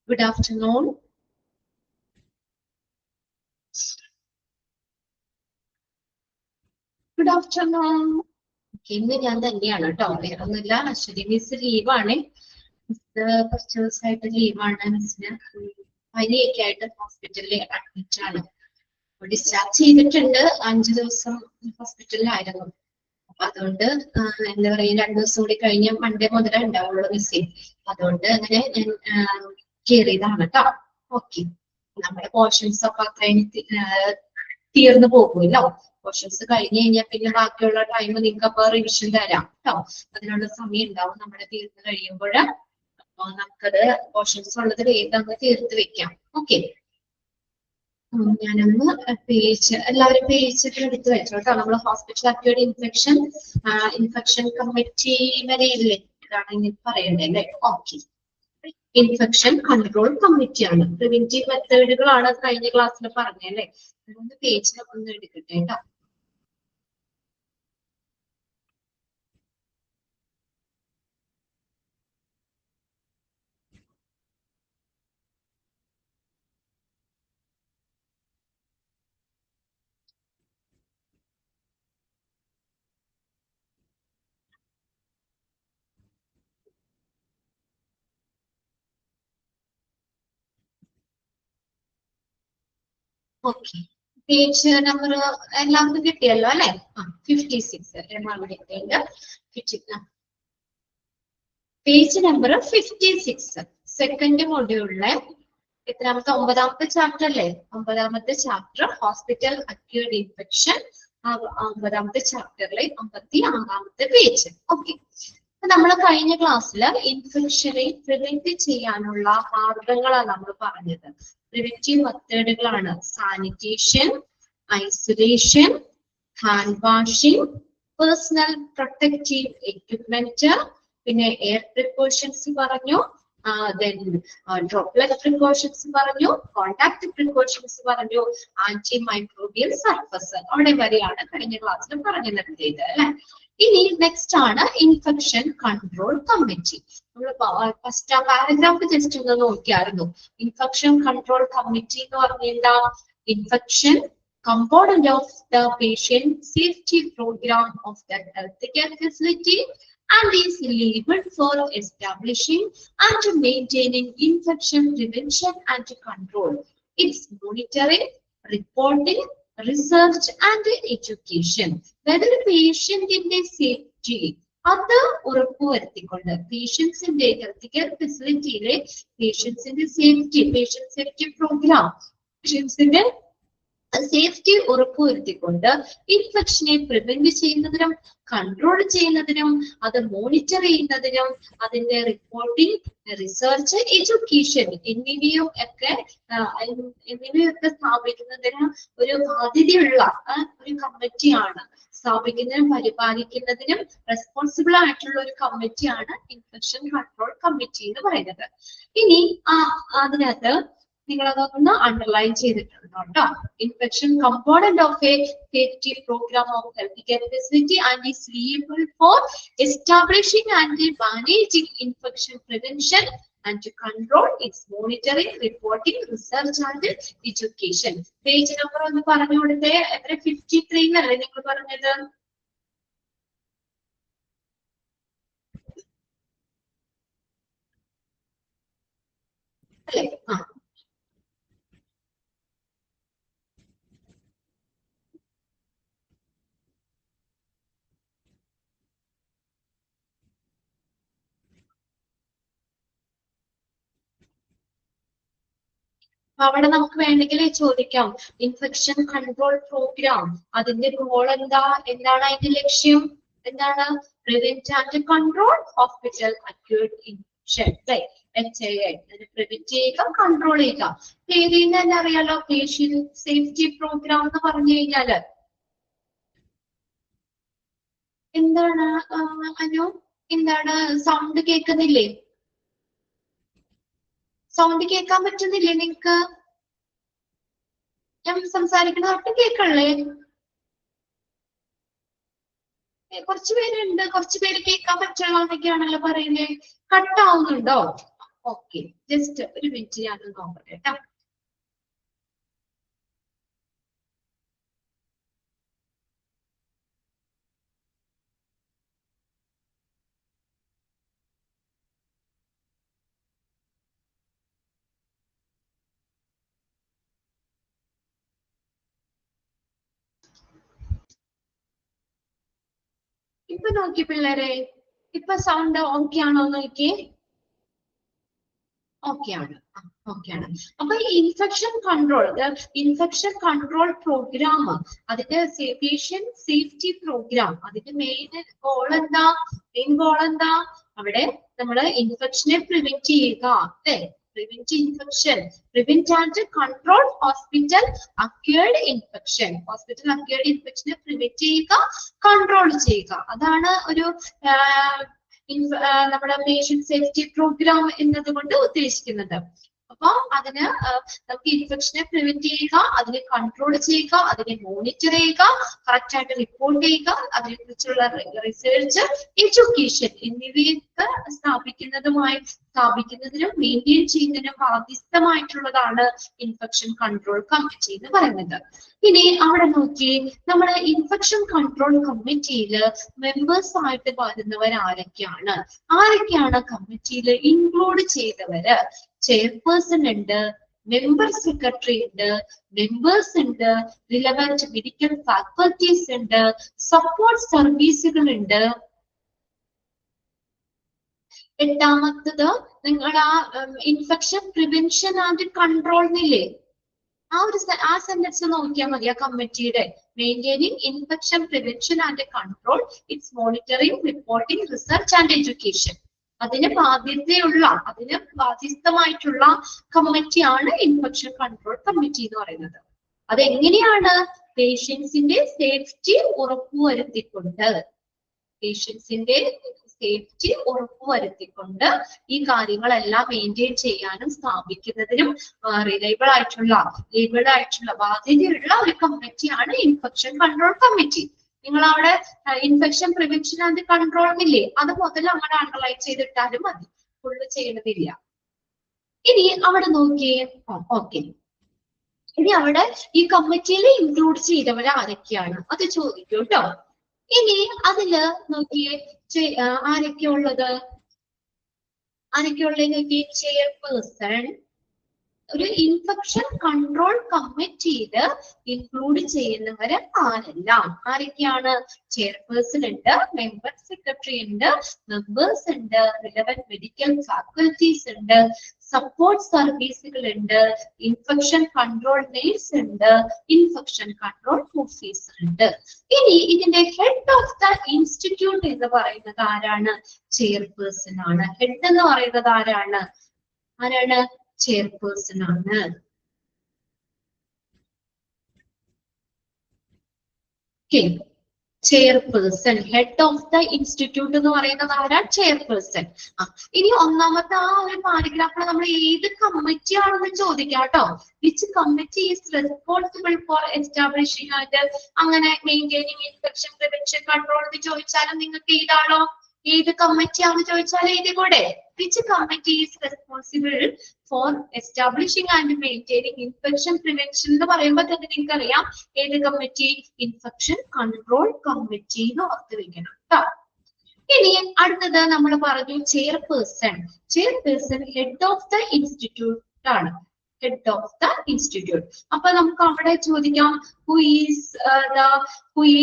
Good afternoon. Good afternoon. ഇന്ന് ഞാൻ തന്നെയാണ് കേട്ടോ, വേറൊന്നുമില്ല. അശ്വതി മിസ് ലീവാണ്. മിസ് കുറച്ച് ദിവസമായിട്ട് ലീവാണ്. മിസ്സിന് പനിയൊക്കെ ആയിട്ട് ഹോസ്പിറ്റലിൽ അഡ്മിറ്റ് ആണ്. ഡിസ്ചാർജ് ചെയ്തിട്ടുണ്ട്. 5 ദിവസം ഹോസ്പിറ്റലിലായിരുന്നു. അപ്പൊ അതുകൊണ്ട് എന്താ പറയാ, 2 ദിവസം കൂടി കഴിഞ്ഞ് മൺഡേ മുതലേ ഉണ്ടാവുള്ളൂ മിസ്സിൽ. അതുകൊണ്ട് അങ്ങനെ ഞാൻ കെയർ ചെയ്താണ് കേട്ടോ. ഓക്കെ, നമ്മുടെ പോർഷൻസ് ഒക്കെ അത്രയും തീർന്നു പോകുമല്ലോ. പോർഷൻസ് കഴിഞ്ഞ് കഴിഞ്ഞാൽ പിന്നെ ബാക്കിയുള്ള ടൈം നിങ്ങൾക്ക് അപ്പൊ റിവിഷൻ തരാം കേട്ടോ. അതിനുള്ള സമയം ഉണ്ടാവും. നമ്മുടെ തീർന്നു കഴിയുമ്പോൾ നമുക്കത് പോർഷൻസ് ഉള്ളത് വേഗം തീർത്ത് വെക്കാം. ഓക്കെ, ഞാനൊന്ന് പേജ്, എല്ലാവരും പേജ് എടുത്ത് വെച്ചോ കേട്ടോ. നമ്മൾ ഹോസ്പിറ്റൽ അക്യൂർഡ് ഇൻഫെക്ഷൻ കമ്മിറ്റി വരെയില്ലേ, ഇതാണ് ഇനി പറയണ്ടേ അല്ലേ? ഓക്കെ, ഇൻഫെക്ഷൻ കൺട്രോൾ കമ്മിറ്റി ആണ്. പ്രിവെന്റീവ് മെത്തേഡുകളാണ് കഴിഞ്ഞ ക്ലാസ്സിൽ പറഞ്ഞല്ലേ. അതൊന്ന് പേജ് ഒന്ന് എടുക്കട്ടെ കേട്ടോ. ഓക്കെ, പേജ് നമ്പർ എല്ലാവർക്കും കിട്ടിയല്ലോ അല്ലെ? 56 പേജ് നമ്പർ 56, സെക്കൻഡ് മൊഡ്യൂളിലെ എത്രാമത്തെ, 9ാമത്തെ ചാപ്റ്റർ അല്ലേ? 9ാമത്തെ chapter hospital acquired infection. 9ാമത്തെ ചാപ്റ്ററിലെ 56ാമത്തെ page. Okay, നമ്മൾ കഴിഞ്ഞ ക്ലാസ്സിൽ ഇൻഫെക്ഷനെ പ്രിവെന്റ് ചെയ്യാനുള്ള മാർഗങ്ങളാണ് നമ്മൾ പറഞ്ഞത്. Preventive മെത്തേഡുകളാണ് sanitation, isolation, hand washing, personal protective equipment, പിന്നെ എയർ പ്രിക്കോഷൻസ് പറഞ്ഞു, ഡ്രോപ്ലെറ്റ് പ്രിക്കോഷൻസ് പറഞ്ഞു, കോണ്ടാക്ട് പ്രിക്കോഷൻസ് പറഞ്ഞു, ആന്റി മൈക്രോബിയൽ സർഫസ്. അവിടെ വരെയാണ് കഴിഞ്ഞ ക്ലാസ്സിൽ പറഞ്ഞു നിർത്തിയത് അല്ലെ. ഇനി നെക്സ്റ്റ് ആണ് ഇൻഫെക്ഷൻ കൺട്രോൾ കമ്മിറ്റി. നമ്മൾ ഫസ്റ്റ് പാരഗ്രാഫ് ജസ്റ്റ് ഒന്ന് നോക്കിയായിരുന്നു. ഇൻഫെക്ഷൻ കൺട്രോൾ കമ്മിറ്റി എന്ന് പറഞ്ഞാ infection component of the patient safety program of the healthcare facility and is labeled for establishing and maintaining infection prevention and control. Its monitoring, reporting, research and education. Whether patient in the safety അത് ഉറപ്പുവരുത്തിക്കൊണ്ട് പേഷ്യൻസിന്റെ health care ഫെസിലിറ്റിയിലെ പേഷ്യൻസിന്റെ safety programme, പേഷ്യൻസിന്റെ safety ഉറപ്പുവരുത്തിക്കൊണ്ട് ഇൻഫെക്ഷനെ prevent ചെയ്യുന്നതിനും control ചെയ്യുന്നതിനും അത് മോണിറ്റർ ചെയ്യുന്നതിനും അതിന്റെ റിപ്പോർട്ടിംഗ്, റിസർച്ച്, എഡ്യൂക്കേഷൻ എന്നിവയൊക്കെ സ്ഥാപിക്കുന്നതിന് ഒരു ബാധ്യതയുള്ള ഒരു കമ്മിറ്റിയാണ്. സ്ഥാപിക്കുന്നതിനും പരിപാലിക്കുന്നതിനും റെസ്പോൺസിബിൾ ആയിട്ടുള്ള ഒരു കമ്മിറ്റിയാണ് ഇൻഫെക്ഷൻ കൺട്രോൾ കമ്മിറ്റി എന്ന് പറയുന്നത്. ഇനി അതിനകത്ത് നിങ്ങൾ അതൊന്ന് അണ്ടർലൈൻ ചെയ്തിട്ടുണ്ട് കേട്ടോ. Infection component of a safety programme of health care facility and is liable for establishing and managing infection prevention and control, its monitoring, reporting, research and education. Page number ഒന്ന് പറഞ്ഞു കൊടുത്തേ. എത്ര? 53 അല്ലേ നിങ്ങൾ പറഞ്ഞത്? അല്ലേ? അവിടെ നമുക്ക് വേണമെങ്കിൽ ചോദിക്കാം, ഇൻഫെക്ഷൻ കൺട്രോൾ പ്രോഗ്രാം അതിന്റെ ഗോൾ എന്താണ് അതിന്റെ ലക്ഷ്യം എന്താണ്? Prevent and control hospital acquired infection, HAI. Prevent ചെയ്യുക, കൺട്രോൾ ചെയ്യുക. പേരിൽ നിന്ന് തന്നെ അറിയാലോ, പേഷ്യന്റ് സേഫ്റ്റി പ്രോഗ്രാം എന്ന് പറഞ്ഞു കഴിഞ്ഞാല് എന്താണ്? അനു, എന്താണ്? സൗണ്ട് കേൾക്കുന്നില്ലേ? സൗണ്ട് കേൾക്കാൻ പറ്റുന്നില്ലേ നിങ്ങക്ക്? ഞാൻ സംസാരിക്കുന്നത് ഒട്ടും കേൾക്കണല്ലേ? കുറച്ചു പേരുണ്ട്, കുറച്ചു പേര് കേൾക്കാൻ പറ്റുള്ള എന്നൊക്കെയാണല്ലോ പറയുന്നത്. കട്ടാവുന്നുണ്ടോ? ഓക്കെ, ജസ്റ്റ് ഒരു മിനിറ്റ് ഞാൻ നോക്കട്ടെ കേട്ടോ. ഇപ്പൊ നോക്കി പിള്ളേരെ, ഇപ്പൊ സൗണ്ട് ഓക്കെ ആണോ നോക്കിയേ? ഓക്കെ ആണ്, ഓക്കെ ആണ്. അപ്പൊ ഇൻഫെക്ഷൻ കൺട്രോൾ പ്രോഗ്രാം, അതിന്റെ പേഷ്യന്റ് സേഫ്റ്റി പ്രോഗ്രാം, അതിന്റെ മെയിൻ ഗോൾ എന്താ? അവിടെ നമ്മള് ഇൻഫെക്ഷനെ പ്രിവെന്റ് ചെയ്യുക, അല്ലെ? Prevent infection, prevent and control hospital acquired infection. Hospital acquired ഇൻഫെക്ഷനെ പ്രിവെന്റ് ചെയ്യുക, കൺട്രോൾ ചെയ്യുക. അതാണ് ഒരു നമ്മുടെ പേഷ്യന്റ് സേഫ്റ്റി പ്രോഗ്രാം എന്നതുകൊണ്ട് ഉദ്ദേശിക്കുന്നത്. അപ്പൊ അതിന് നമുക്ക് ഇൻഫെക്ഷനെ പ്രിവെന്റ് ചെയ്യുക, അതിനെ കൺട്രോൾ ചെയ്യുക, അതിനെ മോണിറ്റർ ചെയ്യുക, കറക്റ്റ് ആയിട്ട് റിപ്പോർട്ട് ചെയ്യുക, അതിനെക്കുറിച്ചുള്ള റിസർച്ച്, എഡ്യൂക്കേഷൻ എന്നിവയൊക്കെ സ്ഥാപിക്കുന്നതിനും മെയിൻറ്റെയിൻ ചെയ്യുന്നതിനും ബാധ്യസ്ഥമായിട്ടുള്ളതാണ് ഇൻഫെക്ഷൻ കൺട്രോൾ കമ്മിറ്റി എന്ന് പറയുന്നത്. ഇനി അവിടെ നോക്കി, നമ്മുടെ ഇൻഫെക്ഷൻ കൺട്രോൾ കമ്മിറ്റിയിൽ മെമ്പേഴ്സ് ആയിട്ട് വരുന്നവർ ആരൊക്കെയാണ് കമ്മിറ്റിയിൽ ഇൻക്ലൂഡ് ചെയ്തവര്? ചെയർപേഴ്സൺ ഉണ്ട്, മെമ്പർ സെക്രട്ടറി ഉണ്ട്, മെമ്പേഴ്സ് ഉണ്ട്, റിലവന്റ് മെഡിക്കൽ ഫാക്കൽറ്റീസ് ഉണ്ട്, സപ്പോർട്ട് സർവീസുകൾ ഉണ്ട്. എട്ടാമത്തത് നിങ്ങൾ ഇൻഫെക്ഷൻ പ്രിവെൻഷൻ ആൻഡ് കൺട്രോൾ എന്നില്ലേ, ആ സെന്റൻസ് നോക്കിയാൽ മതി. ആ കമ്മിറ്റിയുടെ maintaining infection prevention and control, its monitoring, reporting, research and education. അതിന് ബാധ്യസ്ഥമായിട്ടുള്ള കമ്മിറ്റിയാണ് ഇൻഫെക്ഷൻ കൺട്രോൾ കമ്മിറ്റി എന്ന് പറയുന്നത്. അതെങ്ങനെയാണ്? പേഷ്യൻസിന്റെ സേഫ്റ്റി ഉറപ്പുവരുത്തിക്കൊണ്ട് ഈ കാര്യങ്ങളെല്ലാം മെയിൻറ്റെയിൻ ചെയ്യാനും സ്ഥാപിക്കുന്നതിനും റിലയബിൾ ആയിട്ടുള്ള ബാധ്യതയുള്ള ഒരു കമ്മിറ്റിയാണ് ഇൻഫെക്ഷൻ കൺട്രോൾ കമ്മിറ്റി. നിങ്ങൾ അവിടെ ഇൻഫെക്ഷൻ പ്രിവെൻഷൻ ആൻഡ് കൺട്രോൾ ഇല്ലേ, അത് മുതൽ അങ്ങനെ അണ്ടർലൈൻ ചെയ്തിട്ടാലും മതി, ഫുള്ള് ചെയ്യണതില്ല. ഇനി അവിടെ നോക്കിയേ, ഓക്കെ, ഇനി അവിടെ ഈ കമ്മിറ്റിയിൽ ഇൻക്ലൂഡ് ചെയ്തവർ ആരൊക്കെയാണ് അത് ചോദിക്കും കേട്ടോ. ഇനി അതില് നോക്കിയേ ആരൊക്കെയുള്ളത് നോക്കിയേ. ചെയർപേഴ്സൺ, ഒരു ഇൻഫെക്ഷൻ കൺട്രോൾ കമ്മിറ്റിയിൽ ഇൻക്ലൂഡ് ചെയ്യുന്നവര് ആരൊക്കെയാണ്? ചെയർപേഴ്സൺ ഉണ്ട്, മെമ്പർ സെക്രട്ടറി ഉണ്ട്, മെമ്പേഴ്സ് ഉണ്ട്, റിലവന്റ് മെഡിക്കൽ ഫാക്കൽറ്റീസ് ഉണ്ട്, സപ്പോർട്ട് സർവീസുകൾ ഉണ്ട്, ഇൻഫെക്ഷൻ കൺട്രോൾ നേഴ്സ് ഉണ്ട്, ഇൻഫെക്ഷൻ കൺട്രോൾ ഓഫീസർ ഉണ്ട്. ഇനി ഇതിന്റെ ഹെഡ് ഓഫ് ദ ഇൻസ്റ്റിറ്റ്യൂട്ട് എന്ന് പറയുന്നത് ആരാണ്? ചെയർപേഴ്സൺ ആണ്. ഹെഡ് എന്ന് പറയുന്നത് ആരാണ്? ചെയർപേഴ്സൺ ആണ്. Chairperson, head of the institute എന്ന് പറയുന്നത് ആരാ? ചെയർപേഴ്സൺ. ഇനി ഒന്നാമത്തെ ആ ഒരു പാരഗ്രാഫിൽ നമ്മൾ ഏത് കമ്മിറ്റി ആണെന്ന് ചോദിക്കാം കേട്ടോ. Which committee is responsible for establishing and അങ്ങനെ മെയിൻറ്റെയിനിങ് ഇൻഫെക്ഷൻ പ്രിവെൻഷൻ കൺട്രോൾ എന്ന് ചോദിച്ചാലും നിങ്ങൾക്ക് ഏതാണോ, ഏത് കമ്മിറ്റി ആണെന്ന് ചോദിച്ചാൽ എഴുതിക്കൂടെ? Which committee is responsible for establishing and maintaining infection prevention എന്ന് പറയുമ്പോൾ തന്നെ നിങ്ങൾക്ക് അറിയാം ഏത് കമ്മിറ്റി? ഇൻഫെക്ഷൻ കൺട്രോൾ കമ്മിറ്റി എന്ന് ഓർത്ത് വെക്കണം കേട്ടോ. ഇനി അടുത്തത് നമ്മൾ പറഞ്ഞു chairperson. Head of the institute ആണ്. Head of the institute. അപ്പൊ നമുക്ക് അവിടെ ചോദിക്കാം, who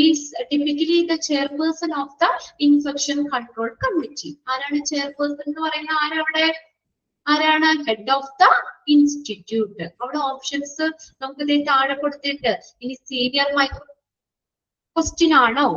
is typically the chairperson of the infection control committee? ആരാണ് ചെയർപേഴ്സൺ എന്ന് പറയുന്ന? ആരാണ്? Head of the institute. അവിടെ ഓപ്ഷൻസ് നമുക്ക് താഴെ കൊടുത്തിട്ട്. ഇനി സീനിയർ മൈക്രോ ക്വസ്റ്റ്യൻ ആണോ?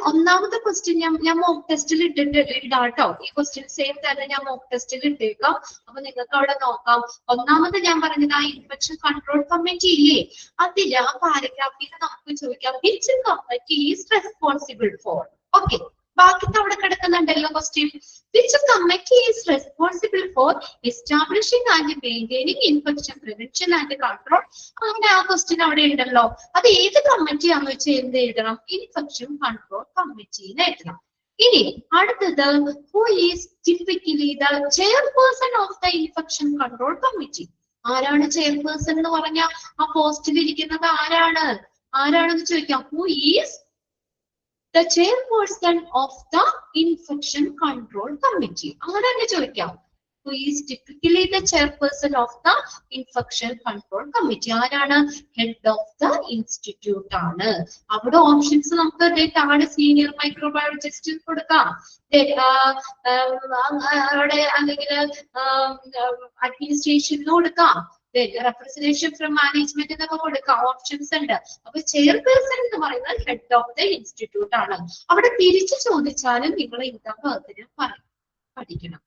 ഒന്നാമത്തെ ക്വസ്റ്റ്യൻ ഞാൻ മോക്ക് ടെസ്റ്റിൽ ഇടാട്ടോ. ഈ ക്വസ്റ്റ്യൻ സെയിം തന്നെ ഞാൻ മോക്ക് ടെസ്റ്റിൽ ഇട്ടേക്കാം. അപ്പൊ നിങ്ങൾക്ക് അവിടെ നോക്കാം. ഒന്നാമത് ഞാൻ പറഞ്ഞത് ആ ഇൻഫെക്ഷൻ കൺട്രോൾ കമ്മിറ്റി ഇല്ലേ, അതില് ആ പാരഗ്രാഫിൽ നമുക്ക് ചോദിക്കാം which committee is responsible for. Okay, ബാക്കിത്തെ അവിടെ കിടക്കുന്നുണ്ടല്ലോ question. Which committee is responsible for establishing and maintaining infection prevention and control. അങ്ങനെ ആ ക്വസ്റ്റ്യൻ അവിടെ ഉണ്ടല്ലോ. അത് ഏത് കമ്മിറ്റിയാന്ന് വെച്ചാൽ എന്ത് എഴുതണം? ഇൻഫെക്ഷൻ കൺട്രോൾ കമ്മിറ്റി എന്ന് എഴുതണം. ഇനി അടുത്തത്, who is typically the chairperson of the infection control committee. ആരാണ് ചെയർപേഴ്സൺ എന്ന് പറഞ്ഞാൽ ആ പോസ്റ്റിൽ ഇരിക്കുന്നത് ആരാണെന്ന് ചോദിക്കാം. Who is the chairperson of the infection control committee. അങ്ങനെ തന്നെ ചോദിക്കാം. Who is typically the chairperson of the infection control committee? ആരാണ്? Head of the institute ആണ്. അവിടെ ഓപ്ഷൻസ് നമുക്ക് താഴെ സീനിയർ മൈക്രോബയോളജിസ്റ്റ് കൊടുക്കാം, അവിടെ അല്ലെങ്കിൽ അഡ്മിനിസ്ട്രേഷനിൽ കൊടുക്കാം, റെപ്രസെന്റേഷൻ ഫ്രം മാനേജ്മെന്റ് എന്നൊക്കെ കൊടുക്കാം, ഓപ്ഷൻസ് ഉണ്ട്. അപ്പൊ ചെയർപേഴ്സൺ എന്ന് പറയുന്നത് ഹെഡ് ഓഫ് ദ ഇൻസ്റ്റിറ്റ്യൂട്ട് ആണ്. അവിടെ തിരിച്ചു ചോദിച്ചാലും നിങ്ങൾ ഇന്ന പദത്തിന് പഠിക്കണം.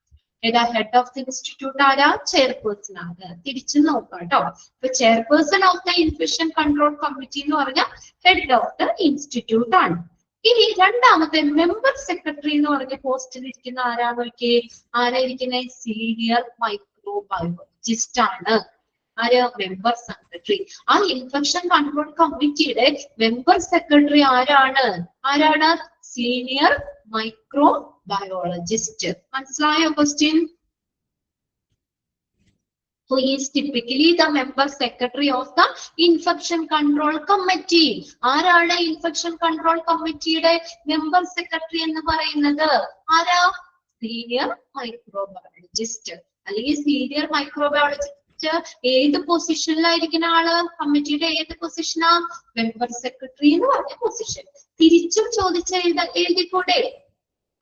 ഏതാ? ഹെഡ് ഓഫ് ദ ഇൻസ്റ്റിറ്റ്യൂട്ട് ആരാ? ചെയർപേഴ്സൺ ആണ്. തിരിച്ചു നോക്കാം കേട്ടോ. അപ്പൊ chairperson of the infection control committee എന്ന് പറഞ്ഞാൽ ഹെഡ് ഓഫ് ദ ഇൻസ്റ്റിറ്റ്യൂട്ട് ആണ്. ഇനി രണ്ടാമത്തെ മെമ്പർ സെക്രട്ടറി എന്ന് പറഞ്ഞ പോസ്റ്റിൽ ഇരിക്കുന്ന ആരാന്നൊക്കെ? ആരായിരിക്കുന്നത്? സീനിയർ മൈക്രോബയോളജിസ്റ്റ് ആണ്. ആര്? Member secretary. ആ ഇൻഫെക്ഷൻ കൺട്രോൾ കമ്മിറ്റിയുടെ മെമ്പർ സെക്രട്ടറി ആരാണ്? Senior microbiologist. മനസ്സിലായോ question? Who is typically the member secretary of the infection control committee? ആരാണ് ഇൻഫെക്ഷൻ കൺട്രോൾ കമ്മിറ്റിയുടെ മെമ്പർ സെക്രട്ടറി എന്ന് പറയുന്നത്? ആരാ? Senior microbiologist. അല്ലെങ്കിൽ സീനിയർ മൈക്രോബയോളജിസ്റ്റ് ഏത് പൊസിഷനിലായിരിക്കുന്ന ആള്? കമ്മിറ്റിയുടെ ഏത് പൊസിഷനാ? മെമ്പർ സെക്രട്ടറി എന്ന് പറഞ്ഞ പൊസിഷൻ. തിരിച്ചും ചോദിച്ച എഴുതിക്കൂടെ?